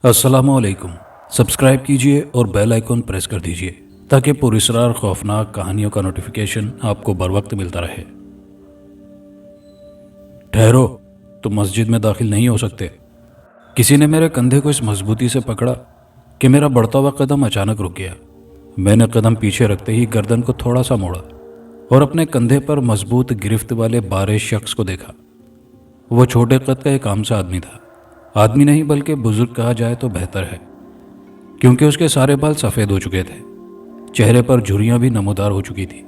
अस्सलामुअलैकुम। सब्सक्राइब कीजिए और बेल आइकॉन प्रेस कर दीजिए ताकि पुरस्रार खौफनाक कहानियों का नोटिफिकेशन आपको बर वक्त मिलता रहे। ठहरो, तुम मस्जिद में दाखिल नहीं हो सकते। किसी ने मेरे कंधे को इस मजबूती से पकड़ा कि मेरा बढ़ता हुआ कदम अचानक रुक गया। मैंने कदम पीछे रखते ही गर्दन को थोड़ा सा मोड़ा और अपने कंधे पर मजबूत गिरफ्त वाले बारे शख्स को देखा। वो छोटे कद का एक आम सा आदमी था। आदमी नहीं बल्कि बुजुर्ग कहा जाए तो बेहतर है, क्योंकि उसके सारे बाल सफ़ेद हो चुके थे, चेहरे पर झुर्रियाँ भी नमूदार हो चुकी थी,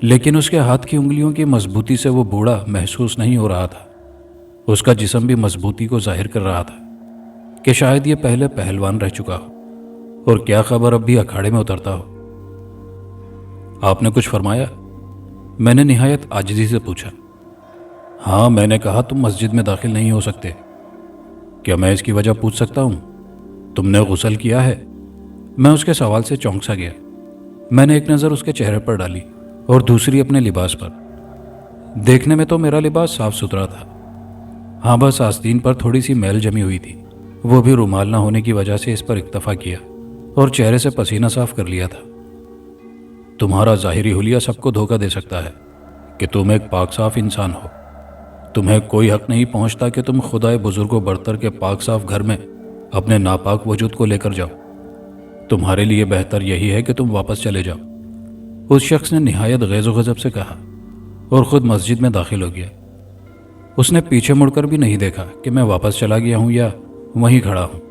लेकिन उसके हाथ की उंगलियों की मजबूती से वो बूढ़ा महसूस नहीं हो रहा था। उसका जिस्म भी मजबूती को जाहिर कर रहा था कि शायद ये पहले पहलवान रह चुका हो और क्या खबर अब भी अखाड़े में उतरता हो। आपने कुछ फरमाया? मैंने निहायत आजिज़ी से पूछा। हाँ, मैंने कहा तुम मस्जिद में दाखिल नहीं हो सकते। क्या मैं इसकी वजह पूछ सकता हूँ? तुमने गुस्ल किया है? मैं उसके सवाल से चौंक सा गया। मैंने एक नज़र उसके चेहरे पर डाली और दूसरी अपने लिबास पर। देखने में तो मेरा लिबास साफ सुथरा था। हाँ, बस आस्तीन पर थोड़ी सी मैल जमी हुई थी, वो भी रुमाल ना होने की वजह से इस पर इक्तफा किया और चेहरे से पसीना साफ कर लिया था। तुम्हारा ज़ाहिरी हुलिया सबको धोखा दे सकता है कि तुम एक पाक साफ इंसान हो। तुम्हें कोई हक नहीं पहुंचता कि तुम खुदाए बुजुर्गों बरतर के पाक साफ घर में अपने नापाक वजूद को लेकर जाओ। तुम्हारे लिए बेहतर यही है कि तुम वापस चले जाओ, उस शख्स ने निहायत गैज़ो गज़ब से कहा और ख़ुद मस्जिद में दाखिल हो गया। उसने पीछे मुड़कर भी नहीं देखा कि मैं वापस चला गया हूँ या वहीं खड़ा हूँ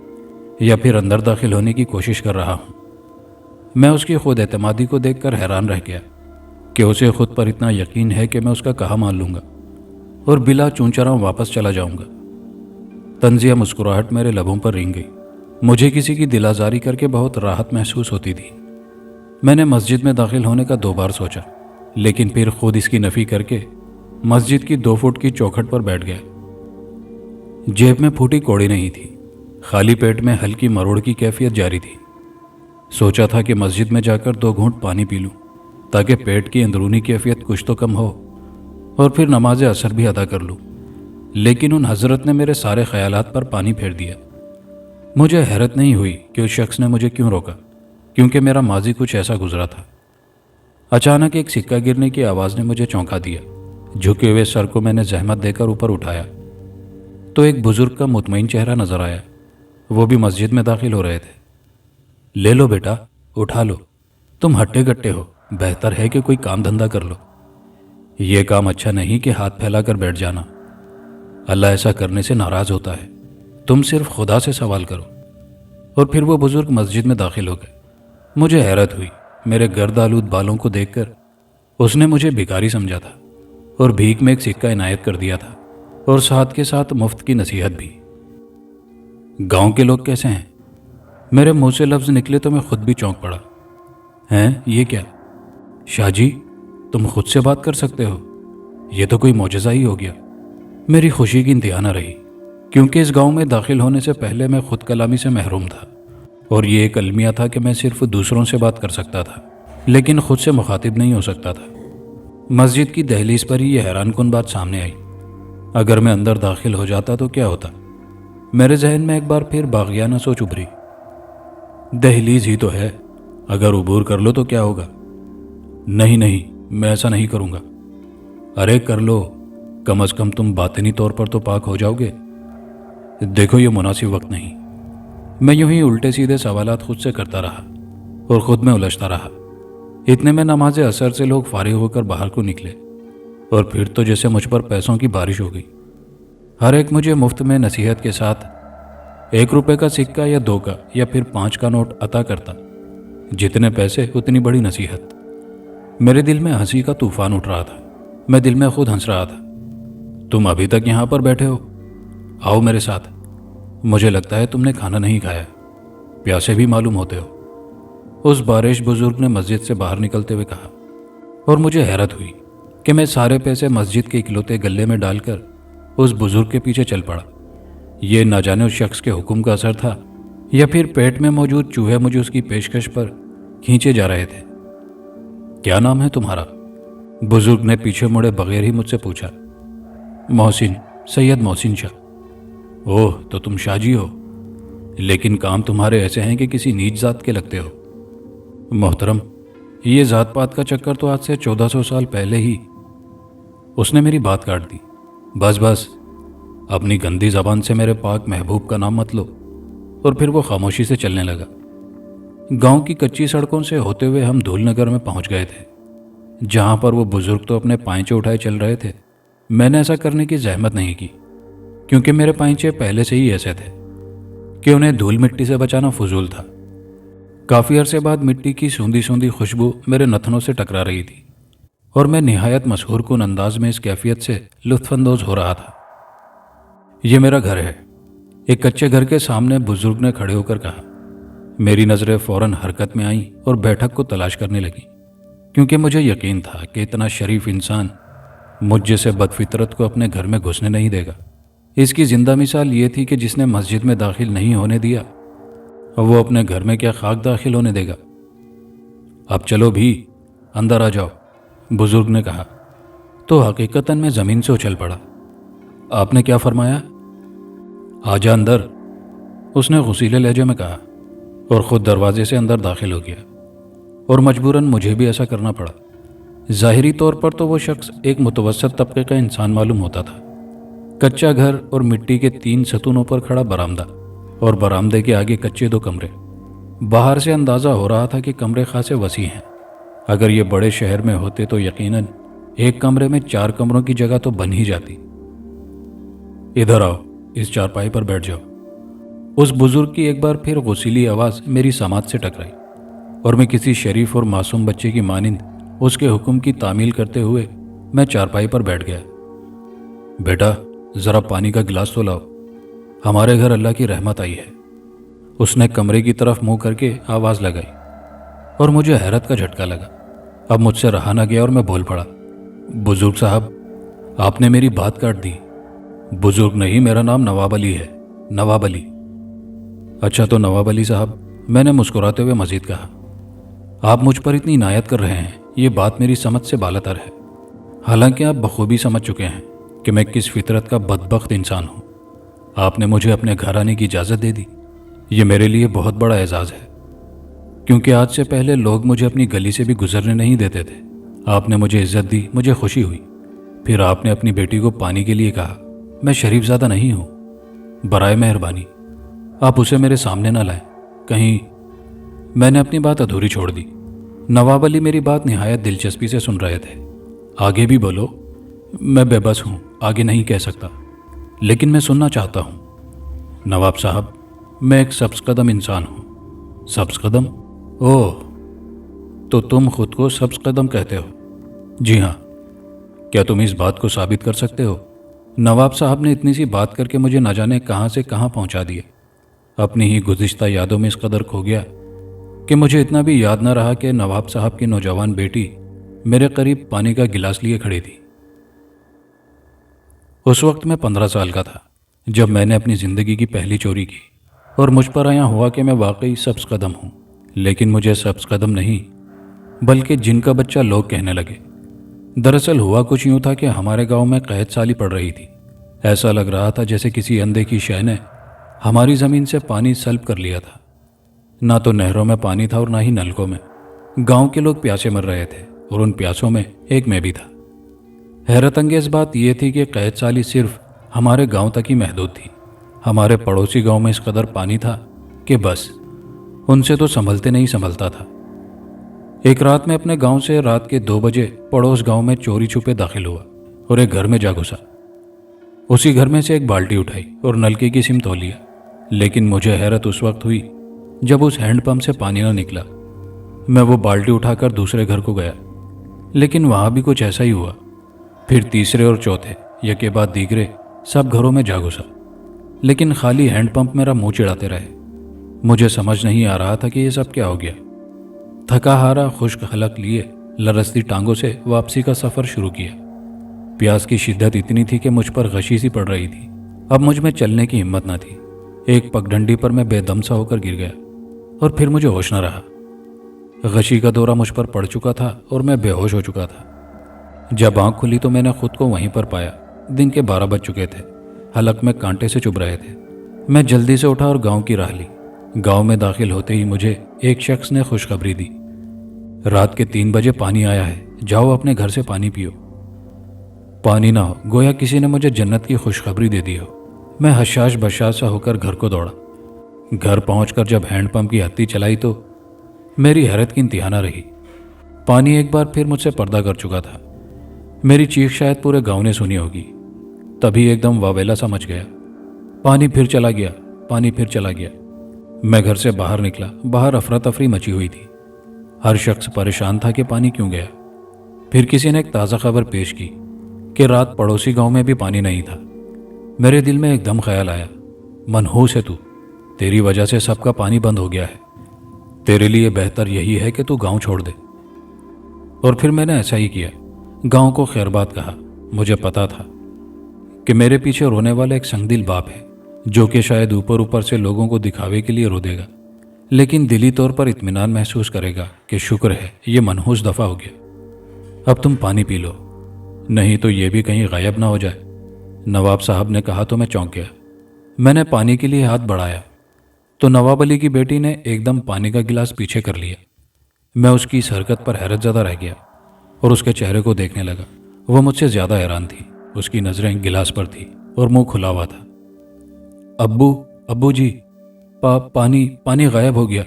या फिर अंदर दाखिल होने की कोशिश कर रहा हूँ। मैं उसकी खुद एतमादी को देखकर हैरान रह गया कि उसे खुद पर इतना यकीन है कि मैं उसका कहा मान लूँगा और बिला चूंचरां वापस चला जाऊंगा। तंजिया मुस्कुराहट मेरे लबों पर रिंग गई। मुझे किसी की दिलाजारी करके बहुत राहत महसूस होती थी। मैंने मस्जिद में दाखिल होने का 2 बार सोचा, लेकिन फिर खुद इसकी नफ़ी करके मस्जिद की 2 फुट की चौखट पर बैठ गया। जेब में फूटी कौड़ी नहीं थी, खाली पेट में हल्की मरोड़ की कैफियत जारी थी। सोचा था कि मस्जिद में जाकर 2 घूंट पानी पी लूं ताकि पेट की अंदरूनी कैफियत कुछ तो कम हो और फिर नमाज असर भी अदा कर लूं, लेकिन उन हजरत ने मेरे सारे ख्यालात पर पानी फेर दिया। मुझे हैरत नहीं हुई कि उस शख्स ने मुझे क्यों रोका, क्योंकि मेरा माजी कुछ ऐसा गुजरा था। अचानक एक सिक्का गिरने की आवाज़ ने मुझे चौंका दिया। झुके हुए सर को मैंने जहमत देकर ऊपर उठाया तो एक बुजुर्ग का मुतमईन चेहरा नजर आया। वो भी मस्जिद में दाखिल हो रहे थे। ले लो बेटा, उठा लो, तुम हट्टे गट्टे हो, बेहतर है कि कोई काम धंधा कर लो। ये काम अच्छा नहीं कि हाथ फैलाकर बैठ जाना। अल्लाह ऐसा करने से नाराज होता है। तुम सिर्फ खुदा से सवाल करो। और फिर वो बुजुर्ग मस्जिद में दाखिल हो गए। मुझे हैरत हुई। मेरे गर्द आलूद बालों को देखकर उसने मुझे भिखारी समझा था और भीख में एक सिक्का इनायत कर दिया था और साथ के साथ मुफ्त की नसीहत भी। गांव के लोग कैसे हैं? मेरे मुंह से लफ्ज निकले तो मैं खुद भी चौंक पड़ा। हैं, ये क्या? शाह जी, तुम खुद से बात कर सकते हो? ये तो कोई मौजज़ा ही हो गया। मेरी खुशी की इंतहा न रही, क्योंकि इस गांव में दाखिल होने से पहले मैं खुद कलामी से महरूम था और ये एक अलमिया था कि मैं सिर्फ दूसरों से बात कर सकता था, लेकिन खुद से मुखातिब नहीं हो सकता था। मस्जिद की दहलीज पर ही यह हैरानकुन बात सामने आई। अगर मैं अंदर दाखिल हो जाता तो क्या होता? मेरे जहन में एक बार फिर बागियाना सोच उभरी। दहलीज ही तो है, अगर उबूर कर लो तो क्या होगा? नहीं नहीं, मैं ऐसा नहीं करूँगा। अरे कर लो, कम अज़ कम तुम बातिनी तौर पर तो पाक हो जाओगे। देखो, ये मुनासिब वक्त नहीं। मैं यूं ही उल्टे सीधे सवालात खुद से करता रहा और ख़ुद में उलझता रहा। इतने में नमाज असर से लोग फारिग होकर बाहर को निकले और फिर तो जैसे मुझ पर पैसों की बारिश हो गई। हर एक मुझे मुफ्त में नसीहत के साथ 1 रुपये का सिक्का या 2 का या फिर 5 का नोट अता करता। जितने पैसे उतनी बड़ी नसीहत। मेरे दिल में हंसी का तूफान उठ रहा था। मैं दिल में खुद हंस रहा था। तुम अभी तक यहाँ पर बैठे हो? आओ मेरे साथ। मुझे लगता है तुमने खाना नहीं खाया, प्यासे भी मालूम होते हो, उस बारिश बुजुर्ग ने मस्जिद से बाहर निकलते हुए कहा। और मुझे हैरत हुई कि मैं सारे पैसे मस्जिद के इकलौते गले में डालकर उस बुजुर्ग के पीछे चल पड़ा। ये ना जाने उस शख्स के हुक्म का असर था या फिर पेट में मौजूद चूहे मुझे उसकी पेशकश पर खींचे जा रहे थे। क्या नाम है तुम्हारा? बुजुर्ग ने पीछे मुड़े बगैर ही मुझसे पूछा। मोहसिन, सैयद मोहसिन शाह। ओह, तो तुम शाह जी हो? لیکن کام تمہارے ایسے ہیں کہ کسی نیچ ذات کے لگتے ہو۔ محترم، یہ ذات پات کا چکر تو آج سے 1400 سال پہلے ہی۔ اس نے میری بات کاٹ دی۔ بس بس، اپنی گندی زبان سے میرے پاک محبوب کا نام مت لو۔ اور پھر وہ خاموشی سے چلنے لگا۔ گاؤں کی کچی سڑکوں سے ہوتے ہوئے ہم دھول نگر میں پہنچ گئے تھے، جہاں پر وہ بزرگ تو اپنے پائنچے اٹھائے چل رہے تھے۔ میں نے ایسا کرنے کی زحمت نہیں کی، کیونکہ میرے پائنچے پہلے سے ہی ایسے تھے کہ انہیں دھول مٹی سے بچانا فضول تھا۔ کافی عرصے بعد مٹی کی سوندھی سوندھی خوشبو میرے نتنوں سے ٹکرا رہی تھی، اور میں نہایت مسحور کن انداز میں اس کیفیت سے لطف اندوز ہو رہا تھا۔ یہ میرا گھر ہے، ایک کچے گھر کے سامنے بزرگ نے کھڑے ہو کر کہا۔ میری نظریں فوراً حرکت میں آئیں اور بیٹھک کو تلاش کرنے لگیں، کیونکہ مجھے یقین تھا کہ اتنا شریف انسان مجھ جیسے بدفطرت کو اپنے گھر میں گھسنے نہیں دے گا۔ اس کی زندہ مثال یہ تھی کہ جس نے مسجد میں داخل نہیں ہونے دیا، وہ اپنے گھر میں کیا خاک داخل ہونے دے گا۔ اب چلو بھی، اندر آ جاؤ، بزرگ نے کہا تو حقیقتاً میں زمین سے اچھل پڑا۔ آپ نے کیا فرمایا؟ آ جا اندر، اس نے غصیلے لہجے میں کہا، اور خود دروازے سے اندر داخل ہو گیا۔ اور مجبوراً مجھے بھی ایسا کرنا پڑا۔ ظاہری طور پر تو وہ شخص ایک متوسط طبقے کا انسان معلوم ہوتا تھا۔ کچا گھر اور مٹی کے 3 ستونوں پر کھڑا برآمدہ، اور برآمدے کے آگے کچے 2 کمرے۔ باہر سے اندازہ ہو رہا تھا کہ کمرے خاصے وسیع ہیں۔ اگر یہ بڑے شہر میں ہوتے تو یقیناً ایک کمرے میں 4 کمروں کی جگہ تو بن ہی جاتی۔ ادھر آؤ، اس چارپائی پر بیٹھ جاؤ۔ اس بزرگ کی ایک بار پھر غسیلی آواز میری سماعت سے ٹکرائی، اور میں کسی شریف اور معصوم بچے کی مانند اس کے حکم کی تعمیل کرتے ہوئے میں چارپائی پر بیٹھ گیا۔ بیٹا، ذرا پانی کا گلاس تو لاؤ، ہمارے گھر اللہ کی رحمت آئی ہے۔ اس نے کمرے کی طرف منہ کر کے آواز لگائی، اور مجھے حیرت کا جھٹکا لگا۔ اب مجھ سے رہا نہ گیا اور میں بول پڑا، بزرگ صاحب، آپ نے میری بات کاٹ دی۔ بزرگ نہیں، میرا نام نواب علی ہے، نواب علی۔ اچھا تو نواب علی صاحب، میں نے مسکراتے ہوئے مزید کہا، آپ مجھ پر اتنی عنایت کر رہے ہیں، یہ بات میری سمجھ سے بالاتر ہے۔ حالانکہ آپ بخوبی سمجھ چکے ہیں کہ میں کس فطرت کا بدبخت انسان ہوں۔ آپ نے مجھے اپنے گھر آنے کی اجازت دے دی، یہ میرے لیے بہت بڑا اعزاز ہے، کیونکہ آج سے پہلے لوگ مجھے اپنی گلی سے بھی گزرنے نہیں دیتے تھے۔ آپ نے مجھے عزت دی، مجھے خوشی ہوئی۔ پھر آپ نے اپنی بیٹی کو پانی کے لیے کہا۔ میں شریف زادہ نہیں ہوں، برائے مہربانی آپ اسے میرے سامنے نہ لائیں کہیں۔ میں نے اپنی بات ادھوری چھوڑ دی۔ نواب علی میری بات نہایت دلچسپی سے سن رہے تھے۔ آگے بھی بولو، میں بے بس ہوں، آگے نہیں کہہ سکتا، لیکن میں سننا چاہتا ہوں۔ نواب صاحب، میں ایک سبز قدم انسان ہوں۔ سبز قدم؟ اوہ، تو تم خود کو سبز قدم کہتے ہو؟ جی ہاں۔ کیا تم اس بات کو ثابت کر سکتے ہو؟ نواب صاحب نے اتنی سی بات کر کے مجھے نہ جانے کہاں سے کہاں پہنچا دیا۔ اپنی ہی گزشتہ یادوں میں اس قدر کھو گیا کہ مجھے اتنا بھی یاد نہ رہا کہ نواب صاحب کی نوجوان بیٹی میرے قریب پانی کا گلاس لیے کھڑی تھی۔ اس وقت میں 15 سال کا تھا جب میں نے اپنی زندگی کی پہلی چوری کی، اور مجھ پر آیا ہوا کہ میں واقعی سبز قدم ہوں، لیکن مجھے سبز قدم نہیں بلکہ جن کا بچہ لوگ کہنے لگے۔ دراصل ہوا کچھ یوں تھا کہ ہمارے گاؤں میں قحط سالی پڑ رہی تھی۔ ایسا لگ رہا تھا جیسے کسی اندھے کی شے نے ہماری زمین سے پانی سلب کر لیا تھا۔ نہ تو نہروں میں پانی تھا اور نہ ہی نلکوں میں۔ گاؤں کے لوگ پیاسے مر رہے تھے، اور ان پیاسوں میں ایک میں بھی تھا۔ حیرت انگیز بات یہ تھی کہ قحط سالی صرف ہمارے گاؤں تک ہی محدود تھی۔ ہمارے پڑوسی گاؤں میں اس قدر پانی تھا کہ بس ان سے تو سنبھلتے نہیں سنبھلتا تھا۔ ایک رات میں اپنے گاؤں سے رات کے 2 بجے پڑوس گاؤں میں چوری چھپے داخل ہوا اور ایک گھر میں جا گھسا۔ اسی گھر میں سے ایک بالٹی اٹھائی اور نلکے کی سمت ہو لیا، لیکن مجھے حیرت اس وقت ہوئی جب اس ہینڈ پمپ سے پانی نہ نکلا۔ میں وہ بالٹی اٹھا کر دوسرے گھر کو گیا، لیکن وہاں بھی کچھ ایسا ہی ہوا۔ پھر تیسرے اور چوتھے، یکے بعد دیگرے سب گھروں میں جا گھسا، لیکن خالی ہینڈ پمپ میرا منہ چڑھاتے رہے۔ مجھے سمجھ نہیں آ رہا تھا کہ یہ سب کیا ہو گیا۔ تھکا ہارا خشک حلق لیے لرزتی ٹانگوں سے واپسی کا سفر شروع کیا۔ پیاس کی شدت اتنی تھی کہ مجھ پر غشی سی پڑ رہی تھی۔ اب مجھ میں چلنے کی ہمت نہ تھی۔ ایک پگڈنڈی پر میں بے دم سا ہو کر گر گیا، اور پھر مجھے ہوش نہ رہا۔ غشی کا دورہ مجھ پر پڑ چکا تھا اور میں بے ہوش ہو چکا تھا۔ جب آنکھ کھلی تو میں نے خود کو وہیں پر پایا۔ دن کے 12 بج چکے تھے، حلق میں کانٹے سے چبھ رہے تھے۔ میں جلدی سے اٹھا اور گاؤں کی راہ لی۔ گاؤں میں داخل ہوتے ہی مجھے ایک شخص نے خوشخبری دی، رات کے 3 بجے پانی آیا ہے، جاؤ اپنے گھر سے پانی پیو۔ پانی نہ ہو، گویا کسی نے مجھے جنت کی خوشخبری دے دی ہو۔ میں حشاش بشاش سا ہو کر گھر کو دوڑا۔ گھر پہنچ کر جب ہینڈ پمپ کی ہتھی چلائی تو میری حیرت کی انتہا نہ رہی۔ پانی ایک بار پھر مجھ سے پردہ کر چکا تھا۔ میری چیخ شاید پورے گاؤں نے سنی ہوگی۔ تبھی ایک دم واویلا سا مچ گیا۔ پانی پھر چلا گیا، پانی پھر چلا گیا۔ میں گھر سے باہر نکلا، باہر افراتفری مچی ہوئی تھی۔ ہر شخص پریشان تھا کہ پانی کیوں گیا۔ پھر کسی نے ایک تازہ خبر پیش کی کہ رات پڑوسی گاؤں میں بھی پانی نہیں تھا۔ میرے دل میں ایک دم خیال آیا، منحوس ہے تو، تیری وجہ سے سب کا پانی بند ہو گیا ہے، تیرے لیے بہتر یہی ہے کہ تو گاؤں چھوڑ دے۔ اور پھر میں نے ایسا ہی کیا، گاؤں کو خیر بات کہا۔ مجھے پتا تھا کہ میرے پیچھے رونے والا ایک سنگ دل باپ ہے، جو کہ شاید اوپر اوپر سے لوگوں کو دکھاوے کے لیے رو دے گا، لیکن دلی طور پر اطمینان محسوس کرے گا کہ شکر ہے یہ منحوس دفع ہو گیا، اب تم پانی پی لو، نہیں تو یہ بھی کہیں غائب نہ ہو جائے۔ نواب صاحب نے کہا تو میں چونک گیا۔ میں نے پانی کے لیے ہاتھ بڑھایا تو نواب علی کی بیٹی نے ایک دم پانی کا گلاس پیچھے کر لیا۔ میں اس کی اس حرکت پر حیرت زدہ رہ گیا اور اس کے چہرے کو دیکھنے لگا۔ وہ مجھ سے زیادہ حیران تھی، اس کی نظریں گلاس پر تھی اور منہ کھلا ہوا تھا۔ ابو جی، پانی غائب ہو گیا۔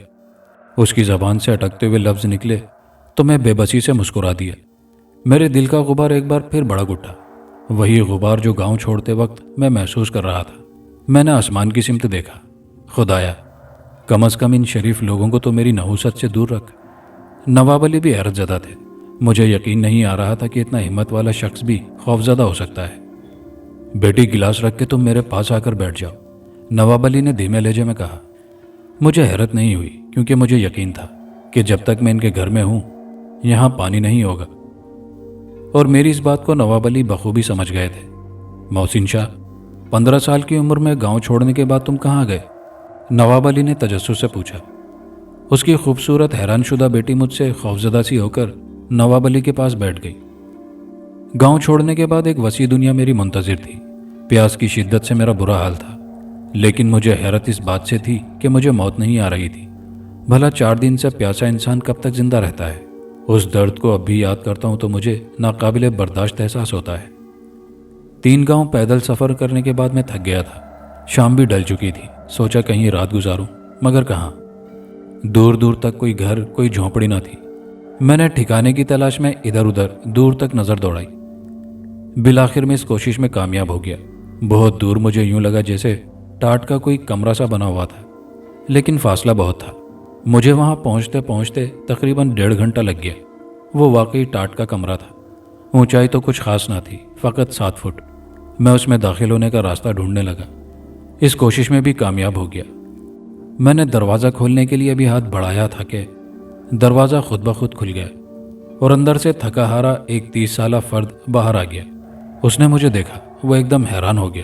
اس کی زبان سے اٹکتے ہوئے لفظ نکلے تو میں بے بسی سے مسکرا دیا۔ میرے دل کا غبار ایک بار پھر بھڑک اٹھا، وہی غبار جو گاؤں چھوڑتے وقت میں محسوس کر رہا تھا۔ میں نے آسمان کی سمت دیکھا۔ خدایا، کم از کم ان شریف لوگوں کو تو میری نحوست سے دور رکھ۔ نواب علی بھی حیرت زدہ تھے۔ مجھے یقین نہیں آ رہا تھا کہ اتنا ہمت والا شخص بھی خوفزدہ ہو سکتا ہے۔ بیٹی، گلاس رکھ کے تم میرے پاس آ کر بیٹھ جاؤ، نواب علی نے دھیمے لہجے میں کہا۔ مجھے حیرت نہیں ہوئی، کیونکہ مجھے یقین تھا کہ جب تک میں ان کے گھر میں ہوں یہاں پانی نہیں ہوگا، اور میری اس بات کو نواب علی بخوبی سمجھ گئے تھے۔ محسن شاہ، 15 سال کی عمر میں گاؤں چھوڑنے کے بعد تم کہاں گئے؟ نواب علی نے تجسس سے پوچھا۔ اس کی خوبصورت حیران شدہ بیٹی مجھ سے خوفزدہ سی ہو کر نواب علی کے پاس بیٹھ گئی۔ گاؤں چھوڑنے کے بعد ایک وسیع دنیا میری منتظر تھی۔ پیاس کی شدت سے میرا برا حال تھا، لیکن مجھے حیرت اس بات سے تھی کہ مجھے موت نہیں آ رہی تھی۔ بھلا 4 دن سے پیاسا انسان کب تک زندہ رہتا ہے؟ اس درد کو اب بھی یاد کرتا ہوں تو مجھے ناقابل برداشت احساس ہوتا ہے۔ 3 گاؤں پیدل سفر کرنے کے بعد میں تھک گیا تھا۔ شام بھی ڈل چکی تھی۔ سوچا کہیں رات گزاروں، مگر کہاں؟ دور دور تک کوئی گھر، کوئی جھونپڑی نہ تھی۔ میں نے ٹھکانے کی تلاش میں ادھر ادھر دور تک نظر دوڑائی۔ بالآخر میں اس کوشش میں کامیاب ہو گیا۔ بہت دور مجھے یوں لگا جیسے ٹاٹ کا کوئی کمرہ سا بنا ہوا تھا، لیکن فاصلہ بہت تھا۔ مجھے وہاں پہنچتے پہنچتے تقریباً 1.5 گھنٹہ لگ گیا۔ وہ واقعی ٹاٹ کا کمرہ تھا۔ اونچائی تو کچھ خاص نہ تھی، فقط 7 فٹ۔ میں اس میں داخل ہونے کا راستہ ڈھونڈنے لگا۔ اس کوشش میں بھی کامیاب ہو گیا۔ میں نے دروازہ کھولنے کے لیے بھی ہاتھ بڑھایا تھا کہ دروازہ خود بخود کھل گیا اور اندر سے تھکا ہارا ایک 30 سالہ فرد باہر آ گیا۔ اس نے مجھے دیکھا۔ وہ ایک دم حیران ہو گیا،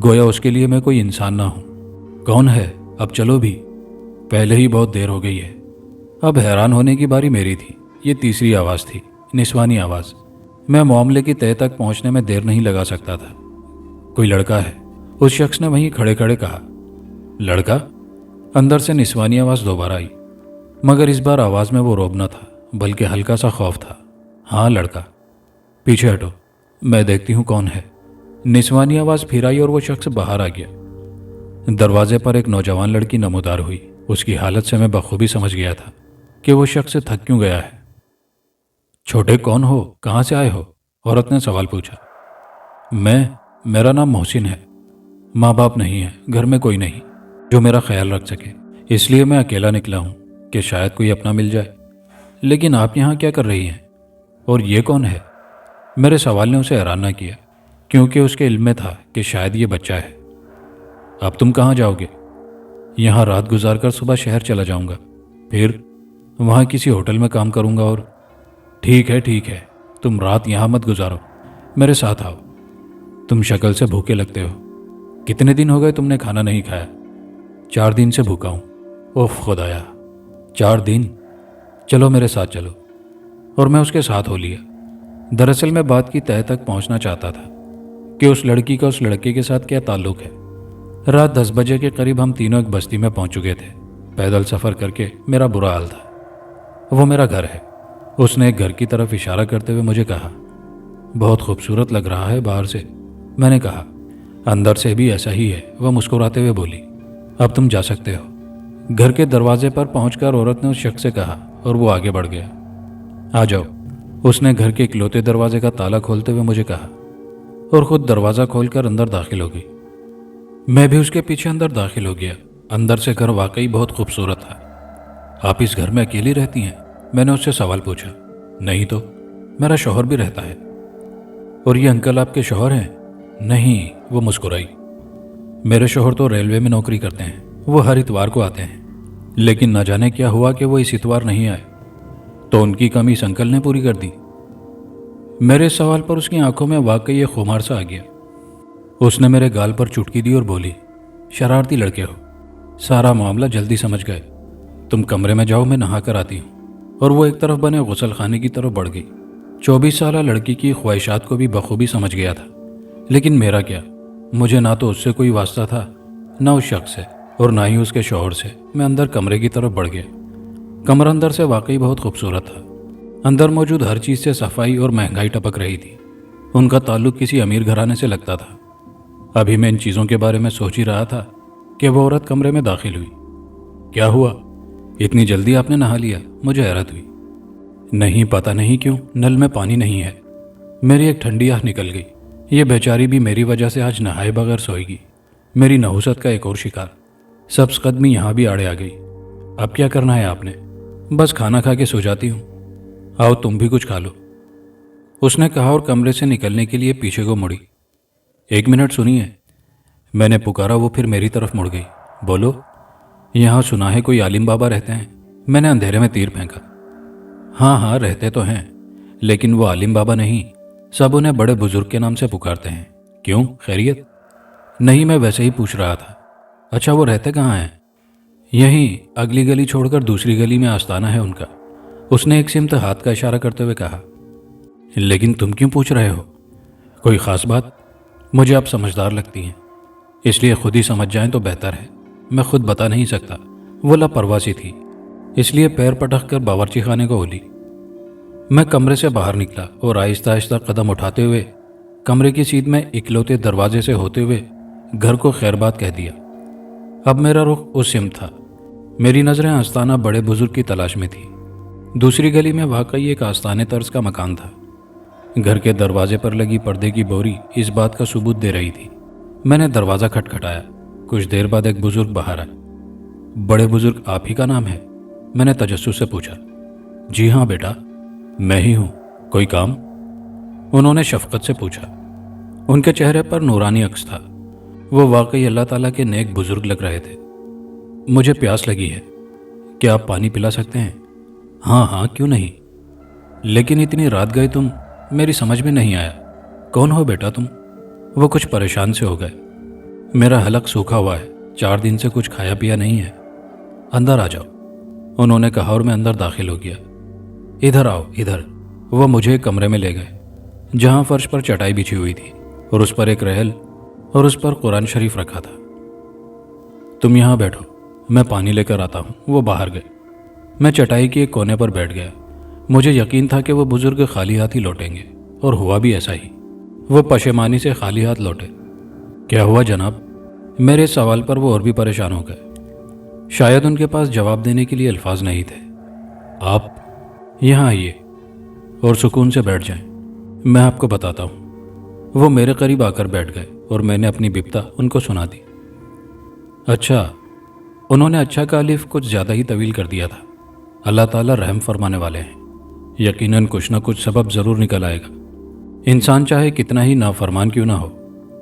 گویا اس کے لیے میں کوئی انسان نہ ہوں۔ کون ہے؟ اب چلو بھی، پہلے ہی بہت دیر ہو گئی ہے۔ اب حیران ہونے کی باری میری تھی۔ یہ تیسری آواز تھی، نسوانی آواز۔ میں معاملے کی تہہ تک پہنچنے میں دیر نہیں لگا سکتا تھا۔ کوئی لڑکا ہے، اس شخص نے وہیں کھڑے کھڑے کہا۔ لڑکا؟ اندر سے نسوانی آواز دوبارہ آئی، مگر اس بار آواز میں وہ رعب نہ تھا، بلکہ ہلکا سا خوف تھا۔ ہاں لڑکا، پیچھے ہٹو، میں دیکھتی ہوں کون ہے۔ نسوانی آواز پھر آئی اور وہ شخص باہر آ گیا۔ دروازے پر ایک نوجوان لڑکی نمودار ہوئی۔ اس کی حالت سے میں بخوبی سمجھ گیا تھا کہ وہ شخص تھک کیوں گیا ہے۔ چھوٹے کون ہو؟ کہاں سے آئے ہو؟ عورت نے سوال پوچھا۔ میرا نام محسن ہے۔ ماں باپ نہیں ہے، گھر میں کوئی نہیں جو میرا خیال رکھ سکے، اس لیے میں اکیلا نکلا ہوں کہ شاید کوئی اپنا مل جائے۔ لیکن آپ یہاں کیا کر رہی ہیں؟ اور یہ کون ہے؟ میرے سوال نے اسے حیران نہ کیا، کیونکہ اس کے علم میں تھا کہ شاید یہ بچہ ہے۔ اب تم کہاں جاؤ گے؟ یہاں رات گزار کر صبح شہر چلا جاؤں گا، پھر وہاں کسی ہوٹل میں کام کروں گا اور… ٹھیک ہے، تم رات یہاں مت گزارو، میرے ساتھ آؤ۔ تم شکل سے بھوکے لگتے ہو۔ کتنے دن ہو گئے تم نے کھانا نہیں کھایا؟ 4 دن سے بھوکا ہوں۔ اوف خدایا، 4 دن؟ چلو میرے ساتھ چلو۔ اور میں اس کے ساتھ ہو لیا۔ دراصل میں بات کی تہہ تک پہنچنا چاہتا تھا کہ اس لڑکی کا اس لڑکے کے ساتھ کیا تعلق ہے۔ رات 10 بجے کے قریب ہم تینوں ایک بستی میں پہنچ چکے تھے۔ پیدل سفر کر کے میرا برا حال تھا۔ وہ میرا گھر ہے۔ اس نے ایک گھر کی طرف اشارہ کرتے ہوئے مجھے کہا، بہت خوبصورت لگ رہا ہے باہر سے۔ میں نے کہا، اندر سے بھی ایسا ہی ہے۔ وہ مسکراتے ہوئے بولی، اب تم جا سکتے ہو۔ گھر کے دروازے پر پہنچ کر عورت نے اس شخص سے کہا اور وہ آگے بڑھ گیا۔ آ جاؤ۔ اس نے گھر کے اکلوتے دروازے کا تالا کھولتے ہوئے مجھے کہا اور خود دروازہ کھول کر اندر داخل ہو گئی۔ میں بھی اس کے پیچھے اندر داخل ہو گیا۔ اندر سے گھر واقعی بہت خوبصورت تھا۔ آپ اس گھر میں اکیلی رہتی ہیں؟ میں نے اس سے سوال پوچھا۔ نہیں تو، میرا شوہر بھی رہتا ہے۔ اور یہ انکل آپ کے شوہر ہیں؟ نہیں، وہ مسکرائی۔ میرے شوہر تو ریلوے میں نوکری کرتے ہیں۔ وہ ہر اتوار کو آتے ہیں، لیکن نہ جانے کیا ہوا کہ وہ اس اتوار نہیں آئے، تو ان کی کمی اس انکل نے پوری کر دی۔ میرے سوال پر اس کی آنکھوں میں واقعی ایک خمار سا آ گیا۔ اس نے میرے گال پر چٹکی دی اور بولی، شرارتی لڑکے ہو، سارا معاملہ جلدی سمجھ گئے۔ تم کمرے میں جاؤ، میں نہا کر آتی ہوں۔ اور وہ ایک طرف بنے غسل خانے کی طرف بڑھ گئی۔ 24 سالہ لڑکی کی خواہشات کو بھی بخوبی سمجھ گیا تھا، لیکن میرا کیا؟ مجھے نہ تو اس سے کوئی واسطہ تھا، نہ اس شخص سے، اور نہ ہی اس کے شوہر سے۔ میں اندر کمرے کی طرف بڑھ گیا۔ کمرہ اندر سے واقعی بہت خوبصورت تھا۔ اندر موجود ہر چیز سے صفائی اور مہنگائی ٹپک رہی تھی۔ ان کا تعلق کسی امیر گھرانے سے لگتا تھا۔ ابھی میں ان چیزوں کے بارے میں سوچ ہی رہا تھا کہ وہ عورت کمرے میں داخل ہوئی۔ کیا ہوا؟ اتنی جلدی آپ نے نہا لیا؟ مجھے حیرت ہوئی۔ نہیں، پتہ نہیں کیوں نل میں پانی نہیں ہے۔ میری ایک ٹھنڈی آہ نکل گئی۔ یہ بیچاری بھی میری وجہ سے آج نہائے بغیر سوئے گی۔ میری نحوست کا ایک اور شکار۔ سبز قدمی یہاں بھی آڑے آ گئی۔ اب کیا کرنا ہے آپ نے؟ بس کھانا کھا کے سو جاتی ہوں۔ آؤ تم بھی کچھ کھا لو، اس نے کہا اور کمرے سے نکلنے کے لیے پیچھے کو مڑی۔ ایک منٹ سنیے، میں نے پکارا۔ وہ پھر میری طرف مڑ گئی۔ بولو۔ یہاں سنا ہے کوئی عالم بابا رہتے ہیں؟ میں نے اندھیرے میں تیر پھینکا۔ ہاں ہاں، رہتے تو ہیں، لیکن وہ عالم بابا نہیں، سب انہیں بڑے بزرگ کے نام سے پکارتے ہیں۔ کیوں، خیریت؟ نہیں، میں ویسے ہی پوچھ رہا تھا۔ اچھا، وہ رہتے کہاں ہیں؟ یہیں اگلی گلی چھوڑ کر دوسری گلی میں آستانہ ہے ان کا، اس نے ایک سمت ہاتھ کا اشارہ کرتے ہوئے کہا۔ لیکن تم کیوں پوچھ رہے ہو؟ کوئی خاص بات؟ مجھے آپ سمجھدار لگتی ہیں، اس لیے خود ہی سمجھ جائیں تو بہتر ہے۔ میں خود بتا نہیں سکتا۔ وہ لاپرواہ سی تھی، اس لیے پیر پٹک کر باورچی خانے کو اُولی۔ میں کمرے سے باہر نکلا اور آہستہ آہستہ قدم اٹھاتے ہوئے کمرے کی سیدھ میں اکلوتے دروازے سے ہوتے ہوئے گھر کو خیر بات کہہ دیا۔ اب میرا رخ اس سمت تھا۔ میری نظریں آستانہ بڑے بزرگ کی تلاش میں تھیں۔ دوسری گلی میں واقعی ایک آستانے طرز کا مکان تھا۔ گھر کے دروازے پر لگی پردے کی بوری اس بات کا ثبوت دے رہی تھی۔ میں نے دروازہ کھٹکھٹایا۔ کچھ دیر بعد ایک بزرگ باہر آئے۔ بڑے بزرگ، آپ ہی کا نام ہے؟ میں نے تجسس سے پوچھا۔ جی ہاں بیٹا، میں ہی ہوں۔ کوئی کام؟ انہوں نے شفقت سے پوچھا۔ ان کے چہرے پر نورانی عکس تھا۔ وہ واقعی اللہ تعالیٰ کے نیک بزرگ لگ رہے تھے۔ مجھے پیاس لگی ہے، کیا آپ پانی پلا سکتے ہیں؟ ہاں ہاں، کیوں نہیں۔ لیکن اتنی رات گئے تم، میری سمجھ میں نہیں آیا، کون ہو بیٹا تم؟ وہ کچھ پریشان سے ہو گئے۔ میرا حلق سوکھا ہوا ہے، 4 دن سے کچھ کھایا پیا نہیں ہے۔ اندر آ جاؤ، انہوں نے کہا اور میں اندر داخل ہو گیا۔ ادھر آؤ، ادھر۔ وہ مجھے ایک کمرے میں لے گئے جہاں فرش پر چٹائی بچھی ہوئی تھی اور اس پر ایک رحل اور اس پر قرآن شریف رکھا تھا۔ تم یہاں بیٹھو، میں پانی لے کر آتا ہوں۔ وہ باہر گئے۔ میں چٹائی کے ایک کونے پر بیٹھ گیا۔ مجھے یقین تھا کہ وہ بزرگ خالی ہاتھ ہی لوٹیں گے، اور ہوا بھی ایسا ہی۔ وہ پشیمانی سے خالی ہاتھ لوٹے۔ کیا ہوا جناب؟ میرے سوال پر وہ اور بھی پریشان ہو گئے۔ شاید ان کے پاس جواب دینے کے لیے الفاظ نہیں تھے۔ آپ یہاں آئیے اور سکون سے بیٹھ جائیں، میں آپ کو بتاتا ہوں۔ وہ میرے قریب آ کر بیٹھ گئے اور میں نے اپنی بپتا ان کو سنا دی۔ اچھا، انہوں نے اچھا کا الف کچھ زیادہ ہی طویل کر دیا تھا۔ اللہ تعالیٰ رحم فرمانے والے ہیں، یقیناً کچھ نہ کچھ سبب ضرور نکل آئے گا۔ انسان چاہے کتنا ہی نافرمان کیوں نہ ہو،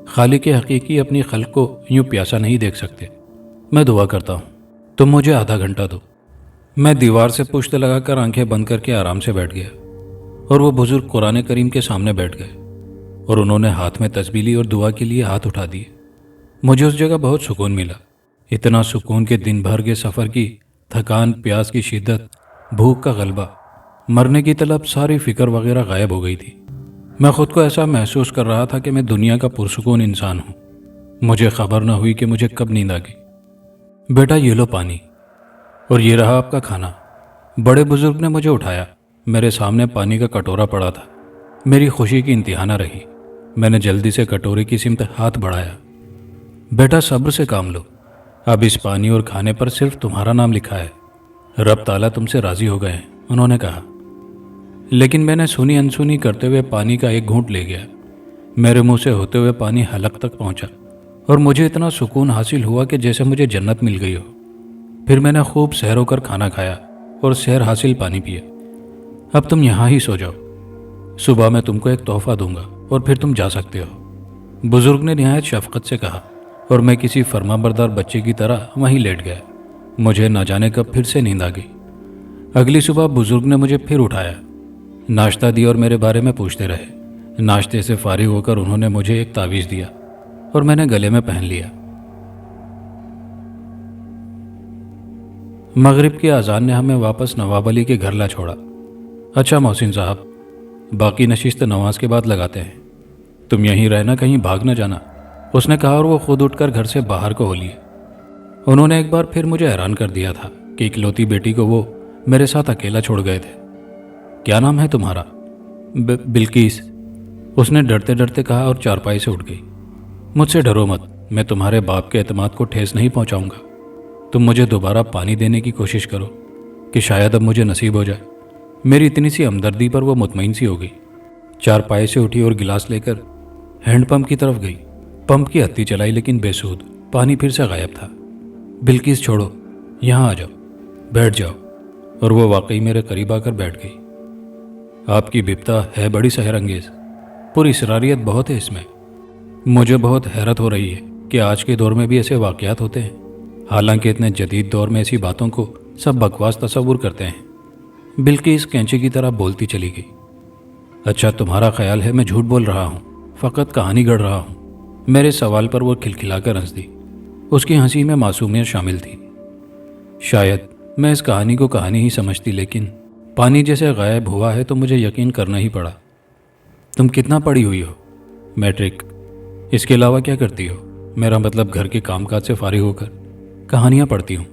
خالق حقیقی اپنی خلق کو یوں پیاسا نہیں دیکھ سکتے۔ میں دعا کرتا ہوں، تم مجھے آدھا گھنٹہ دو۔ میں دیوار سے پشت لگا کر آنکھیں بند کر کے آرام سے بیٹھ گیا، اور وہ بزرگ قرآن کریم کے سامنے بیٹھ گئے اور انہوں نے ہاتھ میں تسبیح لی اور دعا کے لیے ہاتھ اٹھا دیے۔ مجھے اس جگہ بہت سکون ملا، اتنا سکون کہ دن بھر کے سفر کی تھکان، پیاس کی شدت، بھوک کا غلبہ، مرنے کی طلب، ساری فکر وغیرہ غائب ہو گئی تھی۔ میں خود کو ایسا محسوس کر رہا تھا کہ میں دنیا کا پرسکون انسان ہوں۔ مجھے خبر نہ ہوئی کہ مجھے کب نیند آ گئی۔ بیٹا یہ لو پانی، اور یہ رہا آپ کا کھانا۔ بڑے بزرگ نے مجھے اٹھایا۔ میرے سامنے پانی کا کٹورا پڑا تھا۔ میری خوشی کی انتہا نہ رہی۔ میں نے جلدی سے کٹورے کی سمت ہاتھ بڑھایا۔ بیٹا صبر سے کام لو، اب اس پانی اور کھانے پر صرف تمہارا نام لکھا ہے، رب تعالیٰ تم سے راضی ہو گئے ہیں، انہوں نے کہا۔ لیکن میں نے سنی انسنی کرتے ہوئے پانی کا ایک گھونٹ لے گیا۔ میرے منہ سے ہوتے ہوئے پانی حلق تک پہنچا اور مجھے اتنا سکون حاصل ہوا کہ جیسے مجھے جنت مل گئی ہو۔ پھر میں نے خوب سیر ہو کر کھانا کھایا اور سیر حاصل پانی پیا۔ اب تم یہاں ہی سو جاؤ، صبح میں تم کو ایک تحفہ دوں گا اور پھر تم جا سکتے ہو، بزرگ نے نہایت شفقت سے کہا، اور میں کسی فرما بردار بچے کی طرح وہیں لیٹ گیا۔ مجھے نہ جانے کب پھر سے نیند آ گئی۔ اگلی صبح بزرگ نے مجھے پھر اٹھایا، ناشتہ دیا اور میرے بارے میں پوچھتے رہے۔ ناشتے سے فارغ ہو کر انہوں نے مجھے ایک تعویذ دیا اور میں نے گلے میں پہن لیا۔ مغرب کی اذان نے ہمیں واپس نواب علی کے گھر لا چھوڑا۔ اچھا محسن صاحب، باقی نشست نماز کے بعد لگاتے ہیں، تم یہیں رہنا، کہیں بھاگ نہ جانا، اس نے کہا، اور وہ خود اٹھ کر گھر سے باہر کو ہو لیے۔ انہوں نے ایک بار پھر مجھے حیران کر دیا تھا کہ اکلوتی بیٹی کو وہ میرے ساتھ اکیلا چھوڑ گئے تھے۔ کیا نام ہے تمہارا؟ بلقیس، اس نے ڈرتے ڈرتے کہا اور چارپائی سے اٹھ گئی۔ مجھ سے ڈرو مت، میں تمہارے باپ کے اعتماد کو ٹھیس نہیں پہنچاؤں گا۔ تم مجھے دوبارہ پانی دینے کی کوشش کرو کہ شاید اب مجھے نصیب ہو جائے۔ میری اتنی سی ہمدردی پر وہ مطمئن سی ہو گئی۔ چارپائی سے اٹھی اور گلاس لے کر ہینڈ پمپ کی طرف گئی۔ پمپ کی ہتھی چلائی لیکن بے سود، پانی پھر سے غائب تھا۔ بلقیس چھوڑو، یہاں آ جاؤ، بیٹھ جاؤ، اور وہ واقعی میرے قریب آ کر بیٹھ گئی۔ آپ کی بپتا ہے بڑی سحر انگیز، پر اسراریت بہت ہے اس میں۔ مجھے بہت حیرت ہو رہی ہے کہ آج کے دور میں بھی ایسے واقعات ہوتے ہیں، حالانکہ اتنے جدید دور میں ایسی باتوں کو سب بکواس تصور کرتے ہیں۔ بلقیس کینچی کی طرح بولتی چلی گئی۔ اچھا تمہارا خیال ہے میں جھوٹ بول رہا ہوں، فقط کہانی گڑھ رہا ہوں؟ میرے سوال پر وہ کھلکھلا کر ہنس دی۔ اس کی ہنسی میں معصومیت شامل تھی۔ شاید میں اس کہانی کو کہانی ہی سمجھتی، لیکن پانی جیسے غائب ہوا ہے تو مجھے یقین کرنا ہی پڑا۔ تم کتنا پڑھی ہوئی ہو؟ میٹرک۔ اس کے علاوہ کیا کرتی ہو؟ میرا مطلب گھر کے کام کاج سے فارغ ہو کر کہانیاں پڑھتی ہوں۔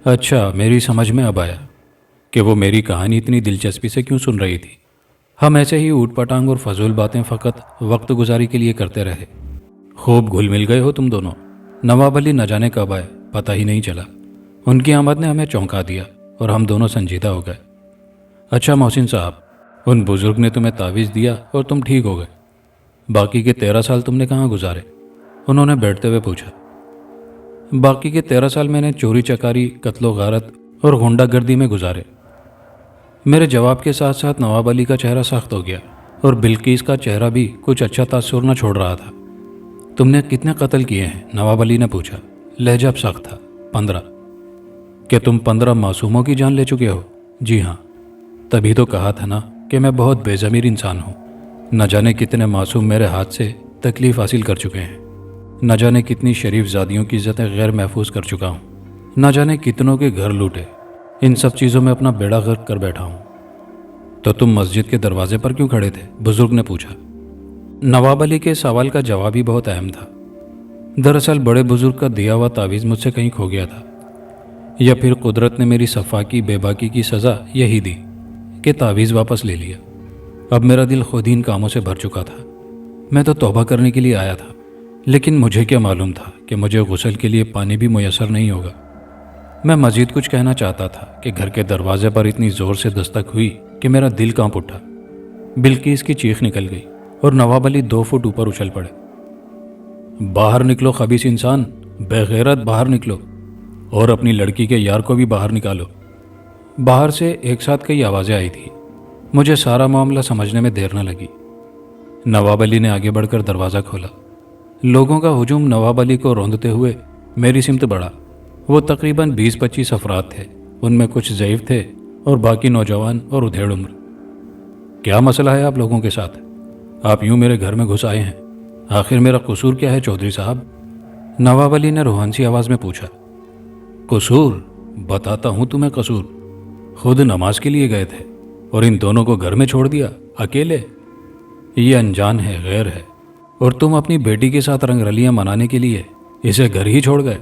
اچھا، میری سمجھ میں اب آیا کہ وہ میری کہانی اتنی دلچسپی سے کیوں سن رہی تھی۔ ہم ایسے ہی اوٹ پٹانگ اور فضول باتیں فقط وقت گزاری کے لیے کرتے رہے۔ خوب گھل مل گئے ہو تم دونوں۔ نواب علی نہ جانے کب آئے، پتہ ہی نہیں چلا۔ ان کی آمد نے ہمیں چونکا دیا اور ہم دونوں سنجیدہ ہو گئے۔ اچھا محسن صاحب، ان بزرگ نے تمہیں تعویذ دیا اور تم ٹھیک ہو گئے، باقی کے 13 سال تم نے کہاں گزارے؟ انہوں نے بیٹھتے ہوئے پوچھا۔ باقی کے 13 سال میں نے چوری چکاری، قتل و غارت اور غنڈہ گردی میں گزارے۔ میرے جواب کے ساتھ ساتھ نواب علی کا چہرہ سخت ہو گیا اور بلقیس کا چہرہ بھی کچھ اچھا تاثر نہ چھوڑ رہا تھا۔ تم نے کتنے قتل کیے ہیں؟ نواب علی نے پوچھا۔ لہجہ اب سخت تھا۔ 15۔ کہ تم 15 معصوموں کی جان لے چکے ہو؟ جی ہاں۔ تبھی تو کہا تھا نا کہ میں بہت بے ضمیر انسان ہوں۔ نہ جانے کتنے معصوم میرے ہاتھ سے تکلیف حاصل کر چکے ہیں، نہ جانے کتنی شریف زادیوں کی عزتیں غیر محفوظ کر چکا ہوں، نہ جانے کتنوں کے گھر لوٹے۔ ان سب چیزوں میں اپنا بیڑا غرق کر بیٹھا ہوں۔ تو تم مسجد کے دروازے پر کیوں کھڑے تھے؟ بزرگ نے پوچھا۔ نواب علی کے سوال کا جواب ہی بہت اہم تھا۔ دراصل بڑے بزرگ کا دیا ہوا تعویذ مجھ سے کہیں کھو گیا تھا، یا پھر قدرت نے میری صفاکی بے باکی کی سزا یہی دی کہ تعویذ واپس لے لیا۔ اب میرا دل خود ہی ان کاموں سے بھر چکا تھا۔ میں تو توبہ کرنے کے لیے آیا تھا، لیکن مجھے کیا معلوم تھا کہ مجھے غسل کے لیے پانی بھی میسر نہیں ہوگا۔ میں مزید کچھ کہنا چاہتا تھا کہ گھر کے دروازے پر اتنی زور سے دستک ہوئی کہ میرا دل کانپ اٹھا۔ بلقیس کی چیخ نکل گئی اور نواب علی 2 فٹ اوپر اچھل پڑے۔ باہر نکلو خبیث انسان، بے غیرت، باہر نکلو، اور اپنی لڑکی کے یار کو بھی باہر نکالو۔ باہر سے ایک ساتھ کئی آوازیں آئی تھیں۔ مجھے سارا معاملہ سمجھنے میں دیر نہ لگی۔ نواب علی نے آگے بڑھ کر دروازہ کھولا۔ لوگوں کا ہجوم نواب علی کو روندتے ہوئے میری سمت بڑھا۔ وہ تقریباً 20-25 افراد تھے، ان میں کچھ ضعیف تھے اور باقی نوجوان اور ادھیڑ عمر۔ کیا مسئلہ ہے آپ لوگوں کے ساتھ؟ آپ یوں میرے گھر میں گھس آئے ہیں، آخر میرا قصور کیا ہے چودھری صاحب؟ نواب علی نے روحانسی آواز میں پوچھا۔ قصور؟ بتاتا ہوں تمہیں قصور۔ خود نماز کے لیے گئے تھے اور ان دونوں کو گھر میں چھوڑ دیا اکیلے۔ یہ انجان ہے، غیر ہے، और तुम अपनी बेटी के साथ रंगरलियां मनाने के लिए इसे घर ही छोड़ गए।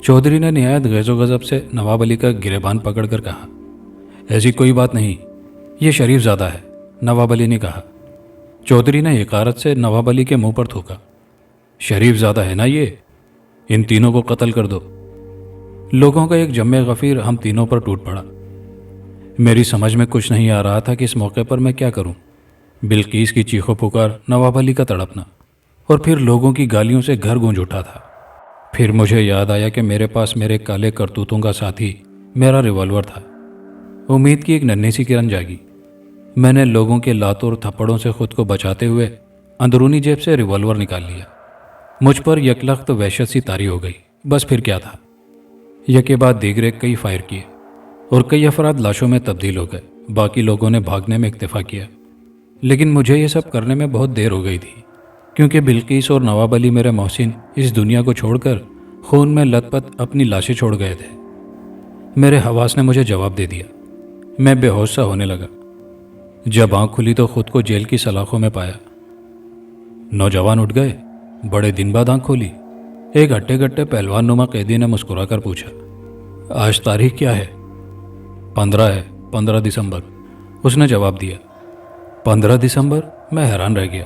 चौधरी ने निहायत गैज़ो गज़ब से नवाब अली का गिरेबान पकड़कर कहा। ऐसी कोई बात नहीं, ये शरीफ ज़्यादा है, नवाब अली ने कहा। चौधरी ने हिकारत से नवाब अली के मुंह पर थूका। शरीफ ज़्यादा है ना ये, इन तीनों को कत्ल कर दो। लोगों का एक जम्मे गफीर हम तीनों पर टूट पड़ा। मेरी समझ में कुछ नहीं आ रहा था कि इस मौके पर मैं क्या करूं। बिल्कीस की चीखों पुकार, नवाब अली का तड़पना और फिर लोगों की गालियों से घर गूंज उठा था। फिर मुझे याद आया कि मेरे पास मेरे काले करतूतों का साथी मेरा रिवॉल्वर था। उम्मीद की एक नन्ही सी किरण जागी। मैंने लोगों के लातों और थप्पड़ों से खुद को बचाते हुए अंदरूनी जेब से रिवॉल्वर निकाल लिया। मुझ पर यकलख्त वहशत सी तारी हो गई। बस फिर क्या था, यके बाद दीगरे कई फायर किए और कई अफराद लाशों में तब्दील हो गए। बाकी लोगों ने भागने में इक्तफा किया, लेकिन मुझे ये सब करने में बहुत देर हो गई थी, क्योंकि बिल्कीस और नवाब अली मेरे मोहसिन इस दुनिया को छोड़कर खून में लथपथ अपनी लाशें छोड़ गए थे। मेरे हवास ने मुझे जवाब दे दिया। मैं बेहोश सा होने लगा। जब आंख खुली तो खुद को जेल की सलाखों में पाया। नौजवान उठ गए। बड़े दिन बाद आंख खोली। एक हट्टे गट्टे पहलवान नुमा कैदी ने मुस्कुराकर पूछा, आज तारीख क्या है? 15 है, 15 दिसंबर, उसने जवाब दिया। 15 दिसंबर? मैं हैरान रह गया,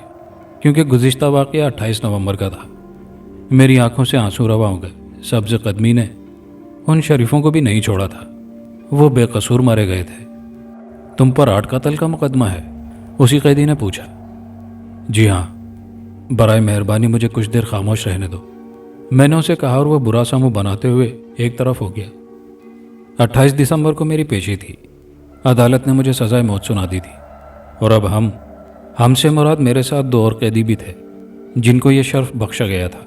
क्योंकि गुज़िश्ता वाक़या 28 नवंबर का था। मेरी आंखों से आंसू रवा हो गए। सब्ज़ कदमी ने उन शरीफों को भी नहीं छोड़ा था। वो बेकसूर मारे गए थे। तुम पर 8 कत्ल का मुकदमा है? उसी कैदी ने पूछा। जी हाँ। बराए मेहरबानी मुझे कुछ देर खामोश रहने दो, मैंने उसे कहा, और वह बुरा सा मुंह बनाते हुए एक तरफ हो गया। 28 दिसंबर को मेरी पेशी थी। अदालत ने मुझे सजाए मौत सुना दी थी, और अब हमसे मुराद मेरे साथ 2 और कैदी भी थे, जिनको ये शर्फ बख्शा गया था।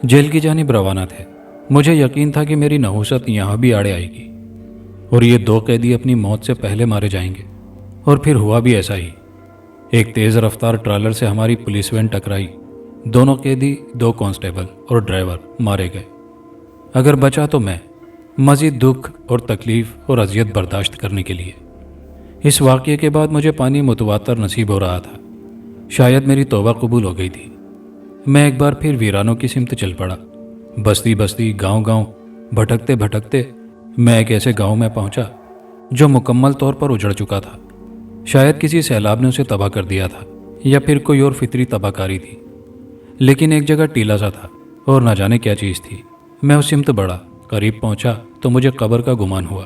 जेल की जानिब रवाना थे। मुझे यकीन था कि मेरी नहुसत यहाँ भी आड़े आएगी और ये 2 कैदी अपनी मौत से पहले मारे जाएंगे। और फिर हुआ भी ऐसा ही। एक तेज़ रफ्तार ट्रालर से हमारी पुलिस वैन टकराई। दोनों कैदी, 2 कांस्टेबल और ड्राइवर मारे गए। अगर बचा तो मैं, मज़ीद दुख और तकलीफ़ और अजियत बर्दाश्त करने के लिए। इस वाक़ये के बाद मुझे पानी मुतवातर नसीब हो रहा था। शायद मेरी तौबा कबूल हो गई थी। मैं एक बार फिर वीरानों की सिमत चल पड़ा। बस्ती बस्ती, गांव-गांव भटकते भटकते मैं एक ऐसे गांव में पहुंचा जो मुकम्मल तौर पर उजड़ चुका था। शायद किसी सैलाब ने उसे तबाह कर दिया था, या फिर कोई और फितरी तबाहकारी थी। लेकिन एक जगह टीला सा था और न जाने क्या चीज़ थी। मैं उस सिमत बढ़ा। करीब पहुंचा तो मुझे कब्र का गुमान हुआ,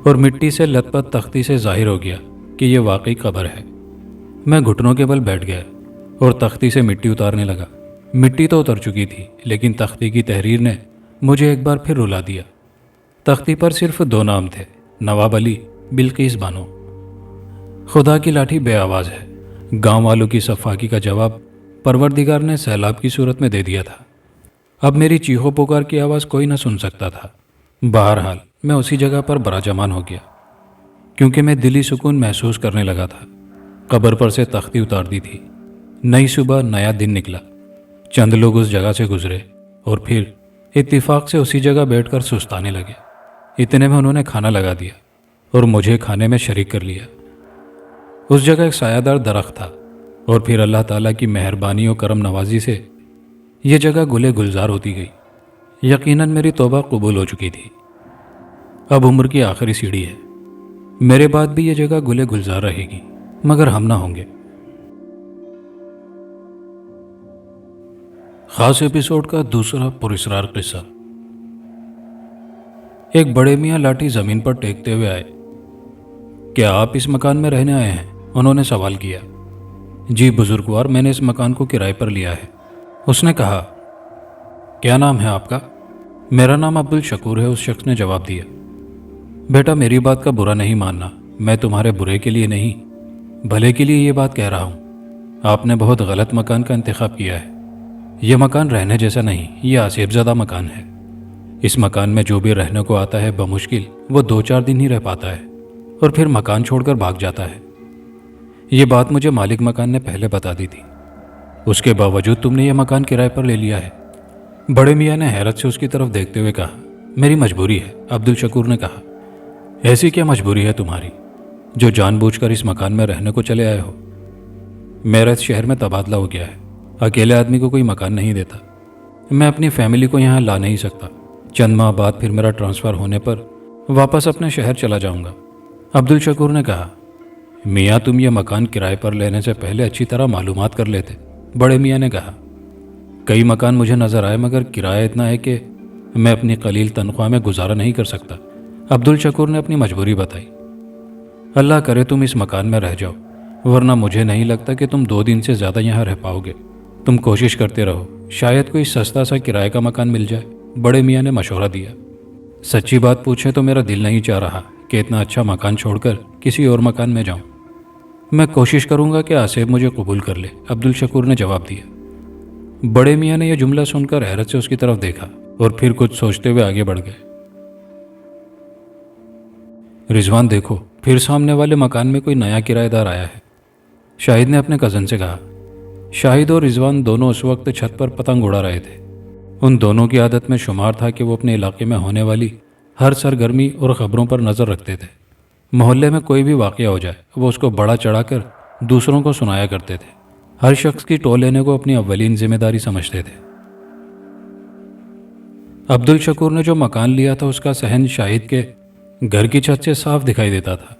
और मिट्टी से लथपथ तख्ती से जाहिर हो गया कि यह वाकई कब्र है। मैं घुटनों के बल बैठ गया और तख्ती से मिट्टी उतारने लगा। मिट्टी तो उतर चुकी थी, लेकिन तख्ती की तहरीर ने मुझे एक बार फिर रुला दिया। तख्ती पर सिर्फ 2 नाम थे, नवाब अली, बिल्कीस बानो। खुदा की लाठी बे आवाज़ है। गांव वालों की सफाकी का जवाब परवरदिगार ने सैलाब की सूरत में दे दिया था। अब मेरी चीखों पुकार की आवाज़ कोई न सुन सकता था। बहरहाल मैं उसी जगह पर बराजमान हो गया, क्योंकि मैं दिली सुकून महसूस करने लगा था। कब्र पर से तख्ती उतार दी थी। नई सुबह, नया दिन निकला। चंद लोग उस जगह से गुजरे और फिर इत्तिफाक से उसी जगह बैठकर सुस्ताने लगे। इतने में उन्होंने खाना लगा दिया और मुझे खाने में शरीक कर लिया। उस जगह एक सायादार दरख्त था, और फिर अल्लाह ताला की मेहरबानी और करम नवाजी से ये जगह गुले गुलजार होती गई। यकीनन मेरी तौबा कबूल हो चुकी थी। अब उम्र की आखिरी सीढ़ी है। मेरे बाद भी ये जगह गुले गुलजार रहेगी, मगर हम ना होंगे। खास एपिसोड का दूसरा पुरस्रार किस्सा। एक बड़े मियाँ लाठी जमीन पर टेकते हुए आए। क्या आप इस मकान में रहने आए हैं? उन्होंने सवाल किया। जी बुजुर्गवार, मैंने इस मकान को किराए पर लिया है, उसने कहा। क्या नाम है आपका? मेरा नाम अब्दुल शकूर है, उस शख्स ने जवाब दिया। बेटा, मेरी बात का बुरा नहीं मानना, मैं तुम्हारे बुरे के लिए नहीं, भले के लिए ये बात कह रहा हूँ। आपने बहुत गलत मकान का इंतखाब किया है। यह मकान रहने जैसा नहीं, यह आसेबज़दा मकान है। इस मकान में जो भी रहने को आता है बमुश्किल वो 2-4 दिन ही रह पाता है और फिर मकान छोड़कर भाग जाता है। ये बात मुझे मालिक मकान ने पहले बता दी थी। उसके बावजूद तुमने यह मकान किराए पर ले लिया है। बड़े मियाँ ने हैरत से उसकी तरफ देखते हुए कहा। मेरी मजबूरी है, अब्दुल शकूर ने कहा। ऐसी क्या मजबूरी है तुम्हारी जो जानबूझकर इस मकान में रहने को चले आए हो? मेरा इस शहर में तबादला हो गया है अकेले आदमी को कोई मकान नहीं देता। मैं अपनी फैमिली को यहाँ ला नहीं सकता। चंद माह बाद फिर मेरा ट्रांसफ़र होने पर वापस अपने शहर चला जाऊँगा। अब्दुल शकूर ने कहा, मियाँ तुम ये मकान किराए पर लेने से पहले अच्छी तरह मालूमात कर लेते। बड़े मियाँ ने कहा, कई मकान मुझे नज़र आए मगर किराया इतना है कि मैं अपनी कलील तनख्वाह में गुजारा नहीं कर सकता। अब्दुल शकूर ने अपनी मजबूरी बताई। अल्लाह करे तुम इस मकान में रह जाओ, वरना मुझे नहीं लगता कि तुम 2 दिन से ज़्यादा यहाँ रह पाओगे। तुम कोशिश करते रहो, शायद कोई सस्ता सा किराए का मकान मिल जाए। बड़े मियाँ ने मशवरा दिया। सच्ची बात पूछे तो मेरा दिल नहीं चाह रहा कि इतना अच्छा मकान छोड़कर किसी और मकान में जाऊं। मैं कोशिश करूंगा कि आसिफ मुझे कबूल कर ले, अब्दुल शकूर ने जवाब दिया। बड़े मियाँ ने यह जुमला सुनकर हैरत से उसकी तरफ देखा और फिर कुछ सोचते हुए आगे बढ़ गए। रिजवान देखो, फिर सामने वाले मकान में कोई नया किराएदार आया है, शाहिद ने अपने कज़न से कहा। शाहिद और रिजवान दोनों उस वक्त छत पर पतंग उड़ा रहे थे। उन दोनों की आदत में शुमार था कि वो अपने इलाके में होने वाली हर सरगर्मी और ख़बरों पर नज़र रखते थे। मोहल्ले में कोई भी वाक़या हो जाए वो उसको बड़ा चढ़ाकर दूसरों को सुनाया करते थे। हर शख्स की टोल लेने को अपनी अव्वलीन जिम्मेदारी समझते थे। अब्दुल शकूर ने जो मकान लिया था उसका सहन शाहिद के घर की छत से साफ दिखाई देता था।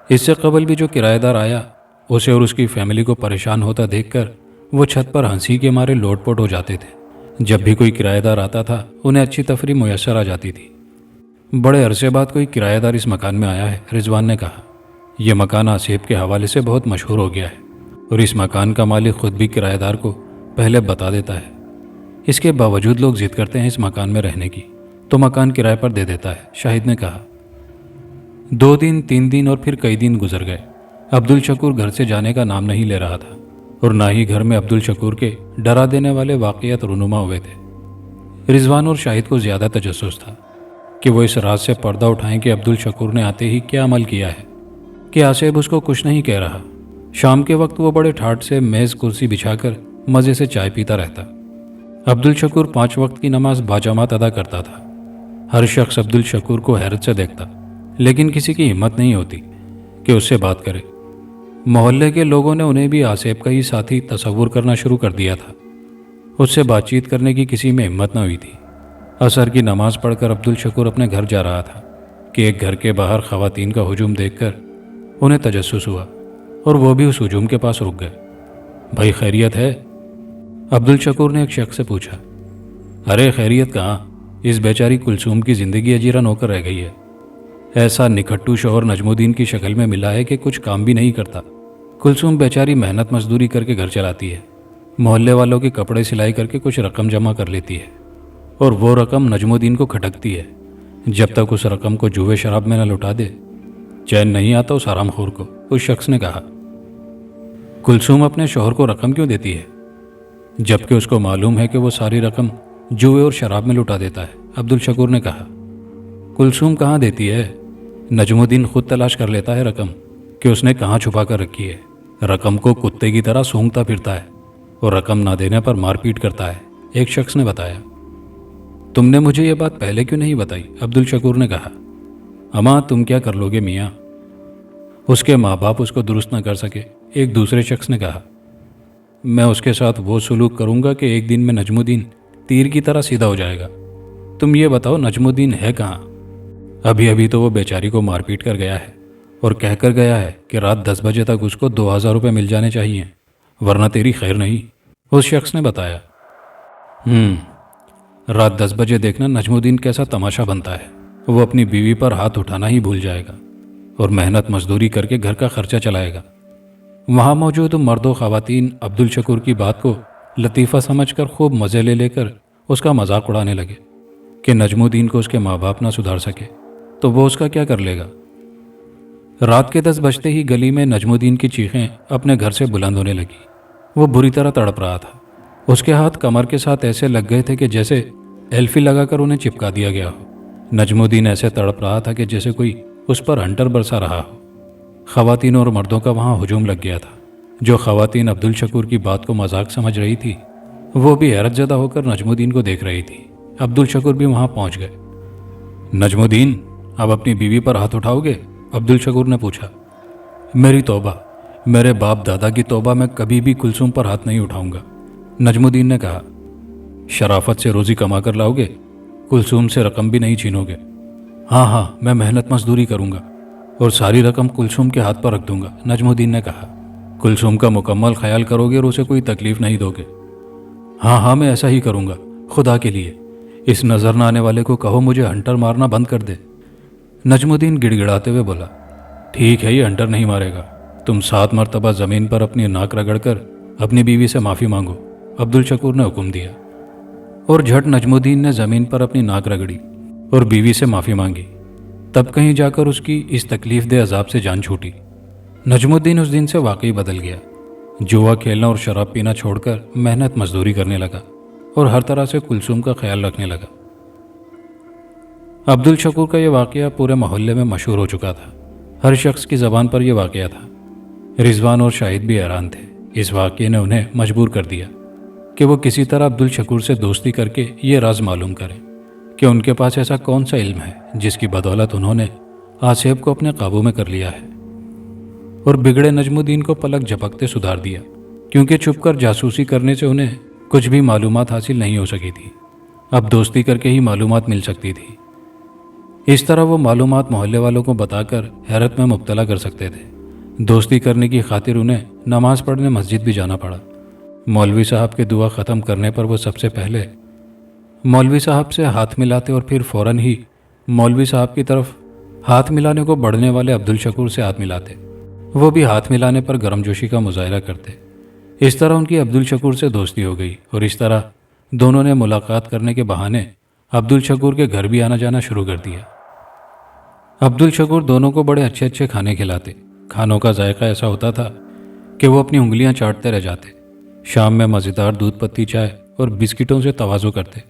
इससे कबल भी जो किराएदार आया उसे और उसकी फैमिली को परेशान होता देखकर वो छत पर हंसी के मारे लोटपोट हो जाते थे। जब भी कोई किराएदार आता था उन्हें अच्छी तफरीह मुयस्सर आ जाती थी। बड़े अरसे बाद कोई किराएदार इस मकान में आया है, रिजवान ने कहा। यह मकान आसिफ के हवाले से बहुत मशहूर हो गया है और इस मकान का मालिक खुद भी किराएदार को पहले बता देता है। इसके बावजूद लोग जिद करते हैं इस मकान में रहने की, तो मकान किराए पर दे देता है, शाहिद ने कहा। 2 दिन 3 दिन और फिर कई दिन गुजर गए। अब्दुल शकूर घर से जाने का नाम नहीं ले रहा था और ना ही घर में अब्दुल शकूर के डरा देने वाले वाक़यात रूनुमा हुए थे। रिजवान और शाहिद को ज़्यादा तजस्सुस था कि वो इस राज से पर्दा उठाएं कि अब्दुल शकूर ने आते ही क्या अमल किया है कि आसिफ उसको कुछ नहीं कह रहा। शाम के वक्त वो बड़े ठाठ से मेज़ कुर्सी बिछाकर मज़े से चाय पीता रहता। अब्दुल शकूर 5 वक्त की नमाज बाजमात अदा करता था। हर शख्स अब्दुल शकूर को हैरत से देखता, लेकिन किसी की हिम्मत नहीं होती कि उससे बात करे। मोहल्ले के लोगों ने उन्हें भी आसिफ का ही साथी तसव्वुर करना शुरू कर दिया था। उससे बातचीत करने की किसी में हिम्मत न हुई थी। असर की नमाज पढ़कर अब्दुल शकूर अपने घर जा रहा था कि एक घर के बाहर ख़वातीन का हुजूम देखकर उन्हें तजस्सुस हुआ और वो भी उस हुजूम के पास रुक गए। भाई खैरियत है? अब्दुल शकूर ने एक शख्स से पूछा। अरे खैरियत कहाँ, इस बेचारी कुलसूम की ज़िंदगी अजीरन होकर रह गई है। ऐसा निखट्टू शौहर नजमुद्दीन की शक्ल में मिला है कि कुछ काम भी नहीं करता। कुलसूम बेचारी मेहनत मजदूरी करके घर चलाती है, मोहल्ले वालों के कपड़े सिलाई करके कुछ रकम जमा कर लेती है और वो रकम नजमुद्दीन को खटकती है। जब तक उस रकम को जुए शराब में न लुटा दे चैन नहीं आता उस हरामखोर को, उस शख्स ने कहा। कुलसूम अपने शौहर को रकम क्यों देती है जबकि उसको मालूम है कि वो सारी रकम जुए और शराब में लुटा देता है? अब्दुल शकूर ने कहा। कुलसूम कहाँ देती है, नजमुद्दीन खुद तलाश कर लेता है रकम कि उसने कहाँ छुपा कर रखी है। रकम को कुत्ते की तरह सूंघता फिरता है और रकम ना देने पर मारपीट करता है, एक शख्स ने बताया। तुमने मुझे ये बात पहले क्यों नहीं बताई? अब्दुल शकूर ने कहा। अम्मा तुम क्या कर लोगे मियाँ, उसके माँ बाप उसको दुरुस्त न कर सके, एक दूसरे शख्स ने कहा। मैं उसके साथ वो सलूक करूँगा कि एक दिन में नजमुद्दीन तीर की तरह सीधा हो जाएगा। तुम ये बताओ नजमुद्दीन है कहाँ? अभी अभी तो वो बेचारी को मारपीट कर गया है और कहकर गया है कि रात 10 बजे तक उसको 2000 रुपये मिल जाने चाहिए, वरना तेरी खैर नहीं, उस शख्स ने बताया। रात 10 बजे देखना नजमुद्दीन कैसा तमाशा बनता है। वो अपनी बीवी पर हाथ उठाना ही भूल जाएगा और मेहनत मजदूरी करके घर का खर्चा चलाएगा। वहाँ मौजूद मर्दों ख़वातीन अब्दुल शकूर की बात को लतीफ़ा समझकर खूब मज़े ले लेकर उसका मजाक उड़ाने लगे कि नजमुद्दीन को उसके माँ बाप ना सुधार सके तो वो उसका क्या कर लेगा। रात के 10 बजते ही गली में नजमुद्दीन की चीखें अपने घर से बुलंद होने लगी। वो बुरी तरह तड़प रहा था। उसके हाथ कमर के साथ ऐसे लग गए थे कि जैसे एल्फी लगाकर उन्हें चिपका दिया गया हो। नजमुद्दीन ऐसे तड़प रहा था कि जैसे कोई उस पर हंटर बरसा रहा हो। ख़वातीन और मर्दों का वहाँ हुजूम लग गया था। जो ख़वातीन अब्दुल शकूर की बात को मजाक समझ रही थी वो भी हैरतज़दा होकर नजमुद्दीन को देख रही थी। अब्दुल शकूर भी वहाँ पहुँच गए। नजमुद्दीन, अब अपनी बीवी पर हाथ उठाओगे? अब्दुल शकूर ने पूछा। मेरी तौबा, मेरे बाप दादा की तौबा, मैं कभी भी कुलसूम पर हाथ नहीं उठाऊंगा। नजमुद्दीन ने कहा, शराफत से रोज़ी कमा कर लाओगे, कुलसूम से रकम भी नहीं छीनोगे? हाँ हाँ, मैं मेहनत मजदूरी करूँगा और सारी रकम कुलसूम के हाथ पर रख दूंगा, नजमुद्दीन ने कहा। कुलसूम का मुकम्मल ख्याल करोगे और उसे कोई तकलीफ नहीं दोगे? हाँ हाँ, मैं ऐसा ही करूँगा, खुदा के लिए इस नज़र न आने वाले को कहो मुझे हंटर मारना बंद कर दे। नजमुद्दीन गिड़गिड़ाते हुए बोला, ठीक है, ये हंटर नहीं मारेगा। तुम 7 मरतबा ज़मीन पर अपनी नाक रगड़कर अपनी बीवी से माफ़ी मांगो, अब्दुल शकूर ने हुक्म दिया। और झट नजमुद्दीन ने ज़मीन पर अपनी नाक रगड़ी और बीवी से माफ़ी मांगी। तब कहीं जाकर उसकी इस तकलीफ दे अजाब से जान छूटी। नजमुद्दीन उस दिन से वाकई बदल गया। जुआ खेलना और शराब पीना छोड़कर मेहनत मजदूरी करने लगा और हर तरह से कुलसूम का ख्याल रखने लगा। अब्दुल शकूर का यह वाक़या पूरे मोहल्ले में मशहूर हो चुका था। हर शख्स की ज़बान पर यह वाक़या था। रिजवान और शाहिद भी हैरान थे। इस वाक़ये ने उन्हें मजबूर कर दिया कि वो किसी तरह अब्दुल शकूर से दोस्ती करके ये राज मालूम करें कि उनके पास ऐसा कौन सा इल्म है जिसकी बदौलत उन्होंने आसिफ को अपने काबू में कर लिया है। और बिगड़े नजमुद्दीन को पलक झपकते सुधार दिया, क्योंकि छुपकर जासूसी करने से उन्हें कुछ भी मालूमात हासिल नहीं हो सकी थी। अब दोस्ती करके ही मालूमात मिल सकती थी। इस तरह वो मालूमात मोहल्ले वालों को बताकर हैरत में मुब्तला कर सकते थे। दोस्ती करने की खातिर उन्हें नमाज पढ़ने मस्जिद भी जाना पड़ा। मौलवी साहब के दुआ ख़त्म करने पर वो सबसे पहले मौलवी साहब से हाथ मिलाते और फिर फ़ौरन ही मौलवी साहब की तरफ हाथ मिलाने को बढ़ने वाले अब्दुल शकूर से हाथ मिलाते। वो भी हाथ मिलाने पर गर्मजोशी का मुजाहरा करते। इस तरह उनकी अब्दुल शकूर से दोस्ती हो गई और इस तरह दोनों ने मुलाकात करने के बहाने अब्दुल शकूर के घर भी आना जाना शुरू कर दिया। अब्दुल शकूर दोनों को बड़े अच्छे अच्छे खाने खिलाते। खानों का जायका ऐसा होता था कि वो अपनी उंगलियां चाटते रह जाते। शाम में मज़ेदार दूध पत्ती चाय और बिस्किटों से तवाज़ो करते।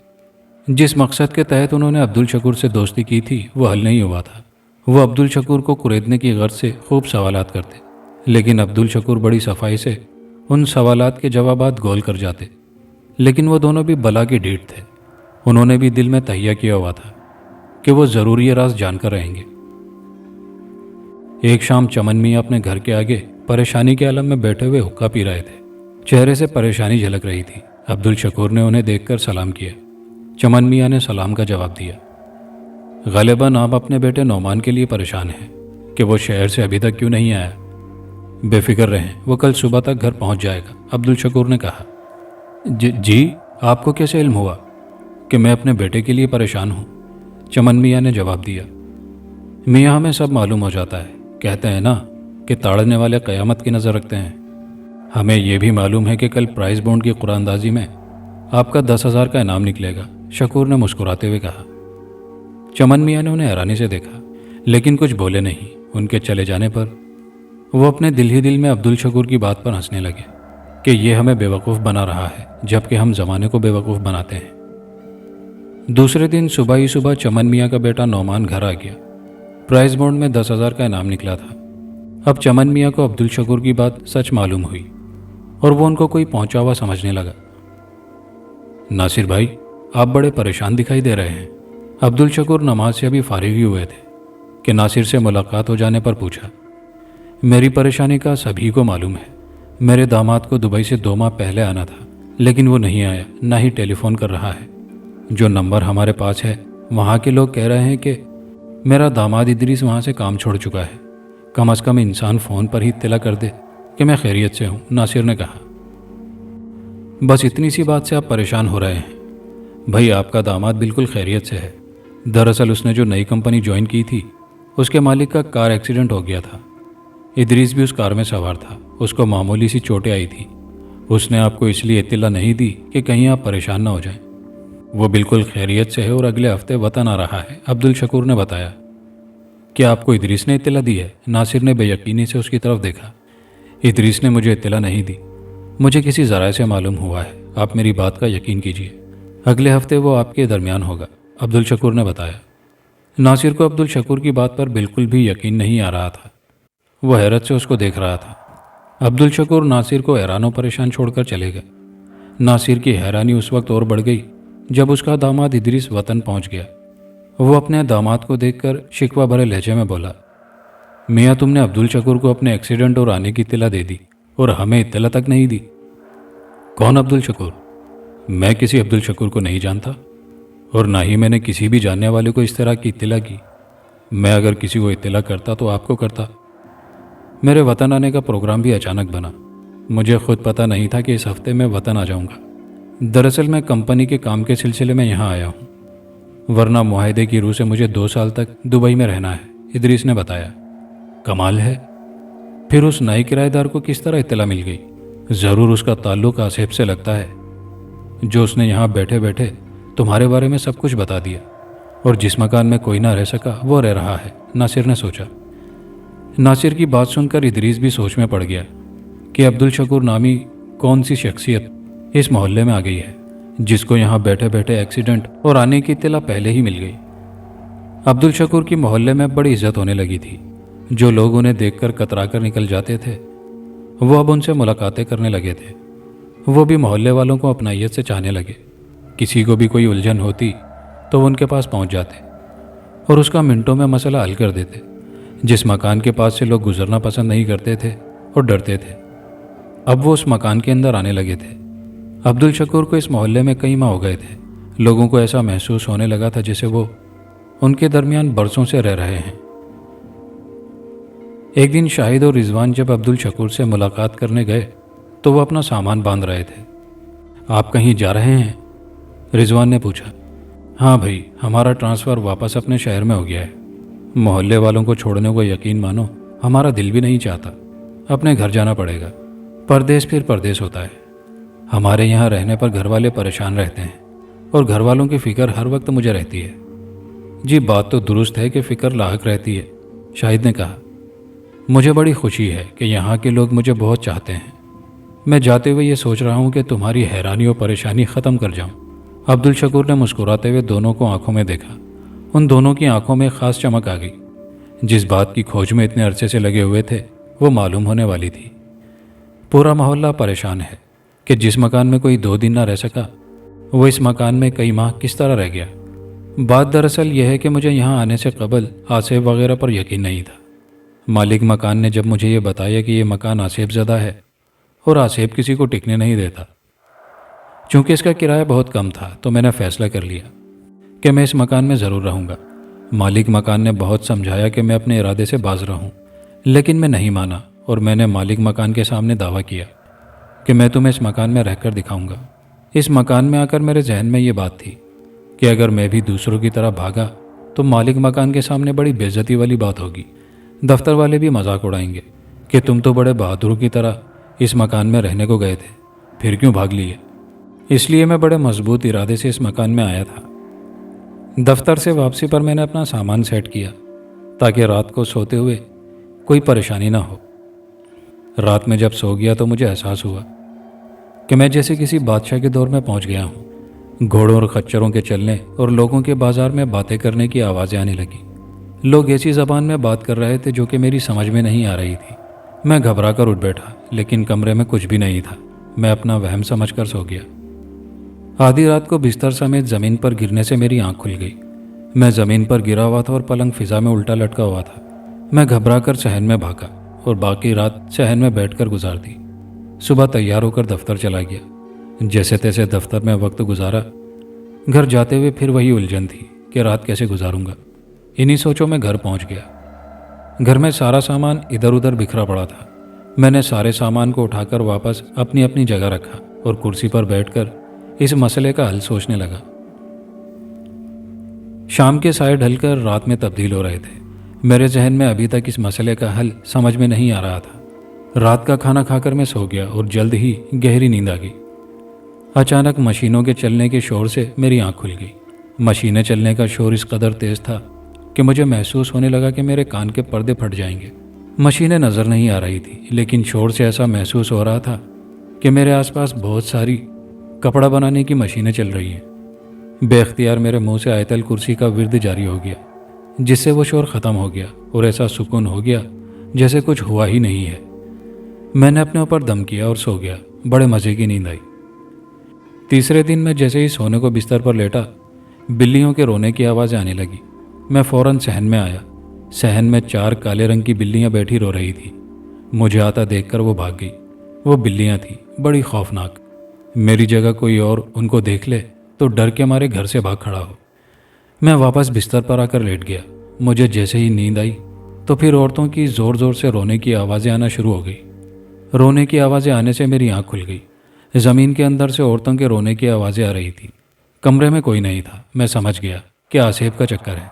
जिस मकसद के तहत उन्होंने अब्दुल शकूर से दोस्ती की थी वो हल नहीं हुआ था। वो अब्दुल शकूर को कुरेदने की गर्ज से खूब सवालात करते, लेकिन अब्दुल शकूर बड़ी सफाई से उन सवालात के जवाबात गोल कर जाते। लेकिन वो दोनों भी बला की ढीठ थे। उन्होंने भी दिल में तहिया किया हुआ था कि वो ज़रूर ये राज जानकर रहेंगे। एक शाम चमन मियाँ अपने घर के आगे परेशानी के आलम में बैठे हुए हुक्का पी रहे थे। चेहरे से परेशानी झलक रही थी। अब्दुल शकूर ने उन्हें देखकर सलाम किया। चमन मियाँ ने सलाम का जवाब दिया। ग़ालिबन आप अपने बेटे नौमान के लिए परेशान हैं कि वो शहर से अभी तक क्यों नहीं आया। बेफिक्र रहें, वो कल सुबह तक घर पहुंच जाएगा, अब्दुल शकूर ने कहा। जी, आपको कैसे इल्म हुआ कि मैं अपने बेटे के लिए परेशान हूँ? चमन मियाँ ने जवाब दिया। मियाँ, हमें सब मालूम हो जाता है। कहते हैं ना कि ताड़ने वाले क़यामत की नज़र रखते हैं। हमें यह भी मालूम है कि कल प्राइज़ बॉन्ड की कुरानदाजी में आपका 10,000 का इनाम निकलेगा, शकूर ने मुस्कुराते हुए कहा। चमन मियाँ ने उन्हें हैरानी से देखा, लेकिन कुछ बोले नहीं। उनके चले जाने पर वो अपने दिल ही दिल में अब्दुल शकूर की बात पर हंसने लगे कि ये हमें बेवकूफ़ बना रहा है, जबकि हम ज़माने को बेवकूफ़ बनाते हैं। दूसरे दिन सुबह ही सुबह चमन मियाँ का बेटा नौमान घर आ गया। प्राइज़ बॉन्ड में 10,000 का इनाम निकला था। अब चमन मियाँ को अब्दुल शकूर की बात सच मालूम हुई और वो उनको कोई पहुंचा हुआ समझने लगा। नासिर भाई, आप बड़े परेशान दिखाई दे रहे हैं। अब्दुल शकूर नमाज से अभी फारिग ही हुए थे कि नासिर से मुलाकात हो जाने पर पूछा। मेरी परेशानी का सभी को मालूम है। मेरे दामाद को दुबई से 2 माह पहले आना था, लेकिन वो नहीं आया, ना ही टेलीफोन कर रहा है। जो नंबर हमारे पास है वहाँ के लोग कह रहे हैं कि मेरा दामाद इदरीस वहाँ से काम छोड़ चुका है। कम अज़ कम इंसान फ़ोन पर ही इत्तला कर दे कि मैं खैरियत से हूँ, नासिर ने कहा। बस इतनी सी बात से आप परेशान हो रहे हैं? भाई, आपका दामाद बिल्कुल खैरियत से है। दरअसल उसने जो नई कंपनी ज्वाइन की थी उसके मालिक का कार एक्सीडेंट हो गया था। इदरीस भी उस कार में सवार था। उसको मामूली सी चोटें आई थी। उसने आपको इसलिए इत्तला नहीं दी कि कहीं आप परेशान ना हो जाएं। वो बिल्कुल खैरियत से है और अगले हफ्ते वतन आ रहा है, अब्दुल शकूर ने बताया। क्या आपको इदरीस ने इत्तला दी है? नासिर ने बेयकीनी से उसकी तरफ देखा। इदरीस ने मुझे इत्तला नहीं दी, मुझे किसी ज़राए से मालूम हुआ है। आप मेरी बात का यकीन कीजिए, अगले हफ्ते वो आपके दरमियान होगा, अब्दुल शकूर ने बताया। नासिर को अब्दुल शकूर की बात पर बिल्कुल भी यकीन नहीं आ रहा था। वह हैरत से उसको देख रहा था। अब्दुल शकूर नासिर को हैरान परेशान छोड़कर चले गए। नासिर की हैरानी उस वक्त और बढ़ गई जब उसका दामाद इदरीस वतन पहुंच गया। वो अपने दामाद को देखकर शिकवा भरे लहजे में बोला, मियाँ, तुमने अब्दुल शकूर को अपने एक्सीडेंट और आने की इत्तला दे दी और हमें इत्तला तक नहीं दी। कौन अब्दुल शकूर? मैं किसी अब्दुल शकूर को नहीं जानता और ना ही मैंने किसी भी जानने वाले को इस तरह की इत्तला की। मैं अगर किसी को इत्तला करता तो आपको करता। मेरे वतन आने का प्रोग्राम भी अचानक बना। मुझे खुद पता नहीं था कि इस हफ्ते मैं वतन आ जाऊंगा। दरअसल मैं कंपनी के काम के सिलसिले में यहाँ आया हूँ, वरना मुआहदे की रूह से मुझे 2 साल तक दुबई में रहना है, इदरीस ने बताया। कमाल है, फिर उस नए किराएदार को किस तरह इत्तला मिल गई? ज़रूर उसका ताल्लुक आसिफ से लगता है, जो उसने यहाँ बैठे बैठे तुम्हारे बारे में सब कुछ बता दिया। और जिस मकान में कोई ना रह सका वो रह रहा है, नासिर ने सोचा। नासिर की बात सुनकर इदरीस भी सोच में पड़ गया कि अब्दुल शकूर नामी कौन सी शख्सियत इस मोहल्ले में आ गई है, जिसको यहाँ बैठे बैठे एक्सीडेंट और आने की इत्तला पहले ही मिल गई। अब्दुल शकूर की मोहल्ले में बड़ी इज्जत होने लगी थी। जो लोग उन्हें देखकर कतरा कर निकल जाते थे, वो अब उनसे मुलाकातें करने लगे थे। वो भी मोहल्ले वालों को अपनाइयत से चाहने लगे। किसी को भी कोई उलझन होती तो वो उनके पास पहुंच जाते और उसका मिनटों में मसला हल कर देते। जिस मकान के पास से लोग गुजरना पसंद नहीं करते थे और डरते थे, अब वो उस मकान के अंदर आने लगे थे। अब्दुल शकूर को इस मोहल्ले में कई माह हो गए थे। लोगों को ऐसा महसूस होने लगा था जैसे वो उनके दरमियान बरसों से रह रहे हैं। एक दिन शाहिद और रिजवान जब अब्दुल शकूर से मुलाकात करने गए तो वो अपना सामान बांध रहे थे। आप कहीं जा रहे हैं? रिजवान ने पूछा। हाँ भाई, हमारा ट्रांसफ़र वापस अपने शहर में हो गया है। मोहल्ले वालों को छोड़ने को यकीन मानो, हमारा दिल भी नहीं चाहता। अपने घर जाना पड़ेगा। परदेश फिर परदेश होता है। हमारे यहाँ रहने पर घर वाले परेशान रहते हैं और घर वालों की फ़िक्र हर वक्त मुझे रहती है। जी, बात तो दुरुस्त है कि फ़िक्र लायक रहती है, शाहिद ने कहा। मुझे बड़ी खुशी है कि यहाँ के लोग मुझे बहुत चाहते हैं। मैं जाते हुए ये सोच रहा हूँ कि तुम्हारी हैरानी और परेशानी ख़त्म कर जाऊँ। अब्दुल शकूर ने मुस्कुराते हुए दोनों को आंखों में देखा। उन दोनों की आंखों में ख़ास चमक आ गई। जिस बात की खोज में इतने अरसे से लगे हुए थे वो मालूम होने वाली थी। पूरा मोहल्ला परेशान है कि जिस मकान में कोई 2 दिन ना रह सका, वो इस मकान में कई माह किस तरह रह गया। बात दरअसल यह है कि मुझे यहाँ आने से कबल आसिफ वगैरह पर यकीन नहीं था। मालिक मकान ने जब मुझे ये बताया कि ये मकान आसिफ ज़दा है और आसिफ किसी को टिकने नहीं देता, चूँकि इसका किराया बहुत कम था, तो मैंने फ़ैसला कर लिया कि मैं इस मकान में ज़रूर रहूँगा। मालिक मकान ने बहुत समझाया कि मैं अपने इरादे से बाज रहूँ, लेकिन मैं नहीं माना और मैंने मालिक मकान के सामने दावा किया कि मैं तुम्हें इस मकान में रहकर दिखाऊंगा। इस मकान में आकर मेरे जहन में ये बात थी कि अगर मैं भी दूसरों की तरह भागा तो मालिक मकान के सामने बड़ी बेइज्जती वाली बात होगी। दफ्तर वाले भी मजाक उड़ाएंगे कि तुम तो बड़े बहादुरों की तरह इस मकान में रहने को गए थे, फिर क्यों भाग लिए। इसलिए मैं बड़े मजबूत इरादे से इस मकान में आया था। दफ्तर से वापसी पर मैंने अपना सामान सेट किया ताकि रात को सोते हुए कोई परेशानी ना हो। रात में जब सो गया तो मुझे एहसास हुआ कि मैं जैसे किसी बादशाह के दौर में पहुंच गया हूं। घोड़ों और खच्चरों के चलने और लोगों के बाजार में बातें करने की आवाज़ें आने लगी। लोग ऐसी ज़बान में बात कर रहे थे जो कि मेरी समझ में नहीं आ रही थी। मैं घबरा कर उठ बैठा, लेकिन कमरे में कुछ भी नहीं था। मैं अपना वहम समझकर सो गया। आधी रात को बिस्तर समेत ज़मीन पर गिरने से मेरी आंख खुल गई। मैं ज़मीन पर गिरा हुआ था और पलंग फिजा में उल्टा लटका हुआ था। मैं घबरा कर सहन में भागा और बाकी रात सहन में बैठकर गुजार दी। सुबह तैयार होकर दफ्तर चला गया। जैसे तैसे दफ्तर में वक्त गुजारा। घर जाते हुए फिर वही उलझन थी कि रात कैसे गुजारूंगा। इन्हीं सोचों में घर पहुंच गया। घर में सारा सामान इधर उधर बिखरा पड़ा था। मैंने सारे सामान को उठाकर वापस अपनी अपनी जगह रखा और कुर्सी पर बैठकर इस मसले का हल सोचने लगा। शाम के साए ढलकर रात में तब्दील हो रहे थे। मेरे जहन में अभी तक इस मसले का हल समझ में नहीं आ रहा था। रात का खाना खाकर मैं सो गया और जल्द ही गहरी नींद आ गई। अचानक मशीनों के चलने के शोर से मेरी आंख खुल गई। मशीनें चलने का शोर इस कदर तेज था कि मुझे महसूस होने लगा कि मेरे कान के पर्दे फट जाएंगे। मशीनें नज़र नहीं आ रही थी, लेकिन शोर से ऐसा महसूस हो रहा था कि मेरे आसपास बहुत सारी कपड़ा बनाने की मशीनें चल रही हैं। बेख्तियार मेरे मुंह से आयतल कुर्सी का विर्द जारी हो गया, जिससे वो शोर ख़त्म हो गया और ऐसा सुकून हो गया जैसे कुछ हुआ ही नहीं है। मैंने अपने ऊपर दम किया और सो गया। बड़े मज़े की नींद आई। तीसरे दिन मैं जैसे ही सोने को बिस्तर पर लेटा, बिल्लियों के रोने की आवाज़ें आने लगी। मैं फ़ौरन सहन में आया। सहन में 4 काले रंग की बिल्लियां बैठी रो रही थी। मुझे आता देखकर वो भाग गई। वो बिल्लियां थीं, बड़ी खौफनाक। मेरी जगह कोई और उनको देख ले तो डर के मारे घर से भाग खड़ा हो। मैं वापस बिस्तर पर आकर लेट गया। मुझे जैसे ही नींद आई तो फिर औरतों की ज़ोर ज़ोर से रोने की आवाज़ें आना शुरू हो गई। रोने की आवाज़ें आने से मेरी आँख खुल गई। ज़मीन के अंदर से औरतों के रोने की आवाज़ें आ रही थी। कमरे में कोई नहीं था। मैं समझ गया कि आसेब का चक्कर है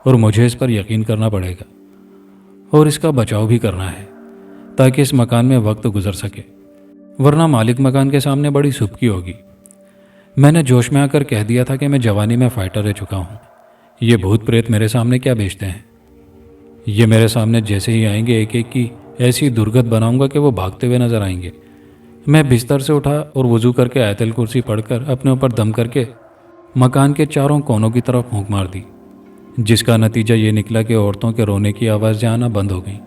और मुझे इस पर यकीन करना पड़ेगा और इसका बचाव भी करना है ताकि इस मकान में वक्त गुजर सके, वरना मालिक मकान के सामने बड़ी सुबकी होगी। मैंने जोश में आकर कह दिया था कि मैं जवानी में फाइटर रह चुका हूँ। ये भूत प्रेत मेरे सामने क्या बेचते हैं। ये मेरे सामने जैसे ही आएंगे एक एक की ऐसी दुर्गत बनाऊंगा कि वो भागते हुए नजर आएंगे। मैं बिस्तर से उठा और वज़ू करके आयतल कुर्सी पढ़कर अपने ऊपर दम करके मकान के चारों कोनों की तरफ फूंक मार दी, जिसका नतीजा ये निकला कि औरतों के रोने की आवाज़ें आना बंद हो गईं।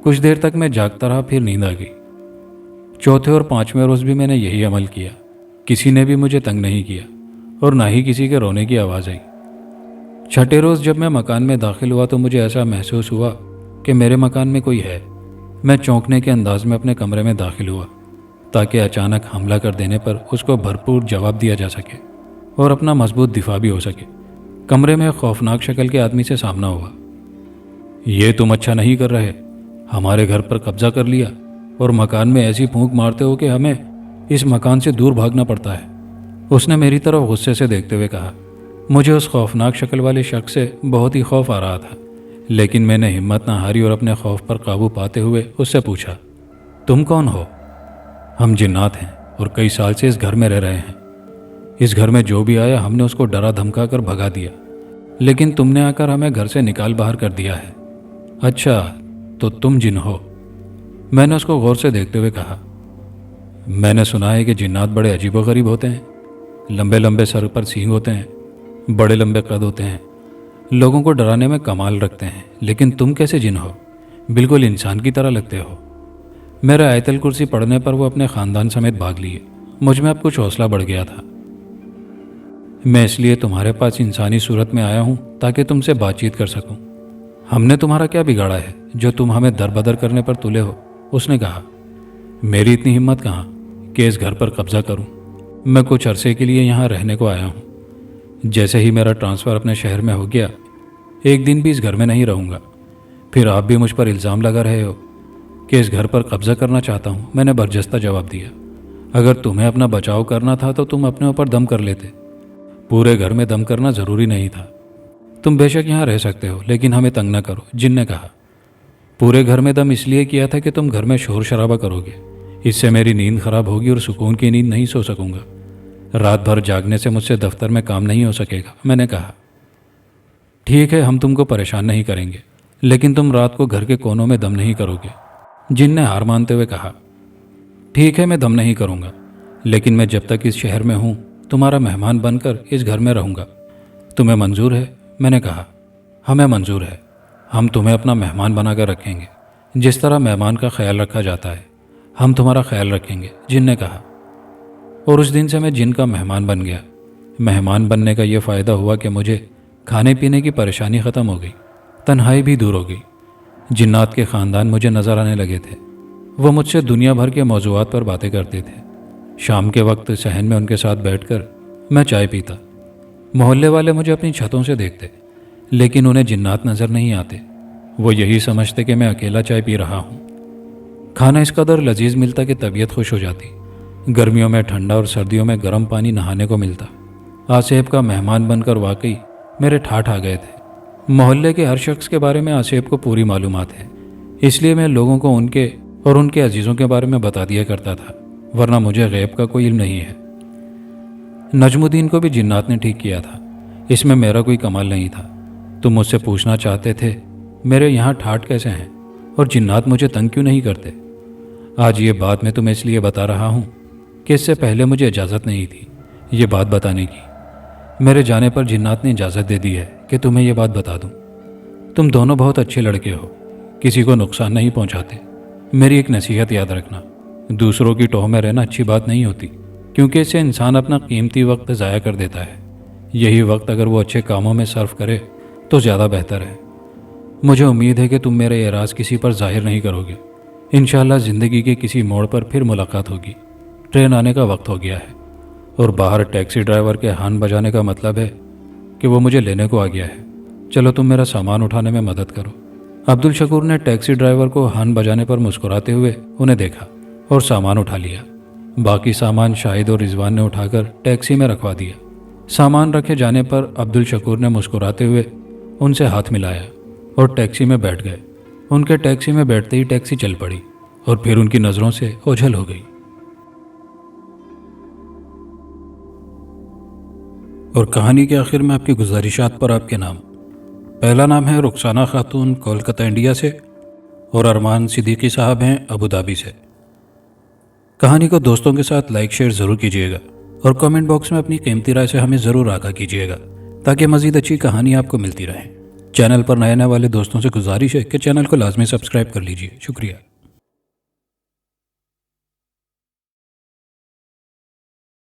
कुछ देर तक मैं जागता रहा, फिर नींद आ गई। चौथे और पांचवें रोज़ भी मैंने यही अमल किया। किसी ने भी मुझे तंग नहीं किया और ना ही किसी के रोने की आवाज़ आई। छठे रोज़ जब मैं मकान में दाखिल हुआ तो मुझे ऐसा महसूस हुआ कि मेरे मकान में कोई है। मैं चौंकने के अंदाज में अपने कमरे में दाखिल हुआ ताकि अचानक हमला कर देने पर उसको भरपूर जवाब दिया जा सके और अपना मजबूत दिफा भी हो सके। कमरे में खौफनाक शक्ल के आदमी से सामना हुआ। ये तुम अच्छा नहीं कर रहे, हमारे घर पर कब्जा कर लिया और मकान में ऐसी फूंक मारते हो कि हमें इस मकान से दूर भागना पड़ता है, उसने मेरी तरफ गुस्से से देखते हुए कहा। मुझे उस खौफनाक शक्ल वाले शख्स से बहुत ही खौफ आ रहा था, लेकिन मैंने हिम्मत ना हारी और अपने खौफ पर काबू पाते हुए उससे पूछा, तुम कौन हो? हम जिन्नात हैं और कई साल से इस घर में रह रहे हैं। इस घर में जो भी आया हमने उसको डरा धमका कर भगा दिया, लेकिन तुमने आकर हमें घर से निकाल बाहर कर दिया है। अच्छा, तो तुम जिन हो? मैंने उसको गौर से देखते हुए कहा। मैंने सुना है कि जिन्नात बड़े अजीबोगरीब होते हैं। लंबे लंबे सर पर सींग होते हैं, बड़े लंबे कद होते हैं, लोगों को डराने में कमाल रखते हैं। लेकिन तुम कैसे जिन हो? बिल्कुल इंसान की तरह लगते हो। मेरा आयतल कुर्सी पढ़ने पर वो अपने ख़ानदान समेत भाग लिए। मुझ में अब कुछ हौसला बढ़ गया था। मैं इसलिए तुम्हारे पास इंसानी सूरत में आया हूँ ताकि तुमसे बातचीत कर सकूँ। हमने तुम्हारा क्या बिगाड़ा है जो तुम हमें दरबदर करने पर तुले हो? उसने कहा। मेरी इतनी हिम्मत कहाँ कि इस घर पर कब्जा करूँ। मैं कुछ अरसे के लिए यहाँ रहने को आया हूँ। जैसे ही मेरा ट्रांसफ़र अपने शहर में हो गया, एक दिन भी इस घर में नहीं रहूँगा। फिर आप भी मुझ पर इल्ज़ाम लगा रहे हो कि इस घर पर कब्जा करना चाहता हूँ। मैंने बरजस्ता जवाब दिया, अगर तुम्हें अपना बचाव करना था तो तुम अपने ऊपर दम कर लेते। पूरे घर में दम करना ज़रूरी नहीं था। तुम बेशक यहाँ रह सकते हो, लेकिन हमें तंग न करो, जिन ने कहा। पूरे घर में दम इसलिए किया था कि तुम घर में शोर शराबा करोगे। इससे मेरी नींद खराब होगी और सुकून की नींद नहीं सो सकूंगा। रात भर जागने से मुझसे दफ्तर में काम नहीं हो सकेगा। मैंने कहा, ठीक है, हम तुमको परेशान नहीं करेंगे, लेकिन तुम रात को घर के कोनों में दम नहीं करोगे। जिन ने हार मानते हुए कहा, ठीक है, मैं दम नहीं करूँगा, लेकिन मैं जब तक इस शहर में हूँ तुम्हारा मेहमान बनकर इस घर में रहूँगा। तुम्हें मंजूर है? मैंने कहा, हमें मंजूर है। हम तुम्हें अपना मेहमान बनाकर रखेंगे। जिस तरह मेहमान का ख्याल रखा जाता है, हम तुम्हारा ख्याल रखेंगे, जिन ने कहा। और उस दिन से मैं जिन का मेहमान बन गया। मेहमान बनने का ये फ़ायदा हुआ कि मुझे खाने पीने की परेशानी ख़त्म हो गई, तन्हाई भी दूर हो गई। जिन्नात के ख़ानदान मुझे नज़र आने लगे थे। वो मुझसे दुनिया भर के मौज़ूआत पर बातें करते थे। शाम के वक्त सहन में उनके साथ बैठकर मैं चाय पीता। मोहल्ले वाले मुझे अपनी छतों से देखते, लेकिन उन्हें जिन्नात नज़र नहीं आते। वो यही समझते कि मैं अकेला चाय पी रहा हूँ। खाना इस कदर लजीज मिलता कि तबीयत खुश हो जाती। गर्मियों में ठंडा और सर्दियों में गर्म पानी नहाने को मिलता। आसेब का मेहमान बनकर वाकई मेरे ठाठ आ गए थे। मोहल्ले के हर शख्स के बारे में आसेब को पूरी मालूमात है, इसलिए मैं लोगों को उनके और उनके अजीज़ों के बारे में बता दिया करता था, वरना मुझे गैब का कोई इल्म नहीं है। नजमुद्दीन को भी जिन्नात ने ठीक किया था। इसमें मेरा कोई कमाल नहीं था। तुम मुझसे पूछना चाहते थे मेरे यहाँ ठाठ कैसे हैं और जिन्नात मुझे तंग क्यों नहीं करते। आज ये बात मैं तुम्हें इसलिए बता रहा हूँ कि इससे पहले मुझे इजाज़त नहीं थी ये बात बताने की। मेरे जाने पर जिन्नात ने इजाज़त दे दी है कि तुम्हें ये बात बता दूँ। तुम दोनों बहुत अच्छे लड़के हो, किसी को नुकसान नहीं पहुँचाते। मेरी एक नसीहत याद रखना, दूसरों की टोह में रहना अच्छी बात नहीं होती, क्योंकि इससे इंसान अपना कीमती वक्त ज़ाया कर देता है। यही वक्त अगर वो अच्छे कामों में सर्फ करे तो ज़्यादा बेहतर है। मुझे उम्मीद है कि तुम मेरे एराज़ किसी पर जाहिर नहीं करोगे। इंशाअल्लाह ज़िंदगी के किसी मोड़ पर फिर मुलाकात होगी। ट्रेन आने का वक्त हो गया है और बाहर टैक्सी ड्राइवर के हॉर्न बजाने का मतलब है कि वो मुझे लेने को आ गया है। चलो तुम मेरा सामान उठाने में मदद करो। अब्दुल शकूर ने टैक्सी ड्राइवर को हॉर्न बजाने पर मुस्कुराते हुए उन्हें देखा और सामान उठा लिया। बाकी सामान शाहिद और रिजवान ने उठाकर टैक्सी में रखवा दिया। सामान रखे जाने पर अब्दुल शकूर ने मुस्कुराते हुए उनसे हाथ मिलाया और टैक्सी में बैठ गए। उनके टैक्सी में बैठते ही टैक्सी चल पड़ी और फिर उनकी नज़रों से ओझल हो गई। और कहानी के आखिर में आपकी गुजारिशात पर आपके नाम। पहला नाम है रुखसाना खातून कोलकाता इंडिया से और अरमान सिद्दीकी साहब हैं अबू धाबी से। कहानी को दोस्तों के साथ लाइक शेयर ज़रूर कीजिएगा और कमेंट बॉक्स में अपनी कीमती राय से हमें ज़रूर आगाह कीजिएगा ताकि मज़ीद अच्छी कहानी आपको मिलती रहे। चैनल पर नए आने वाले दोस्तों से गुजारिश है कि चैनल को लाजमी सब्सक्राइब कर लीजिए। शुक्रिया।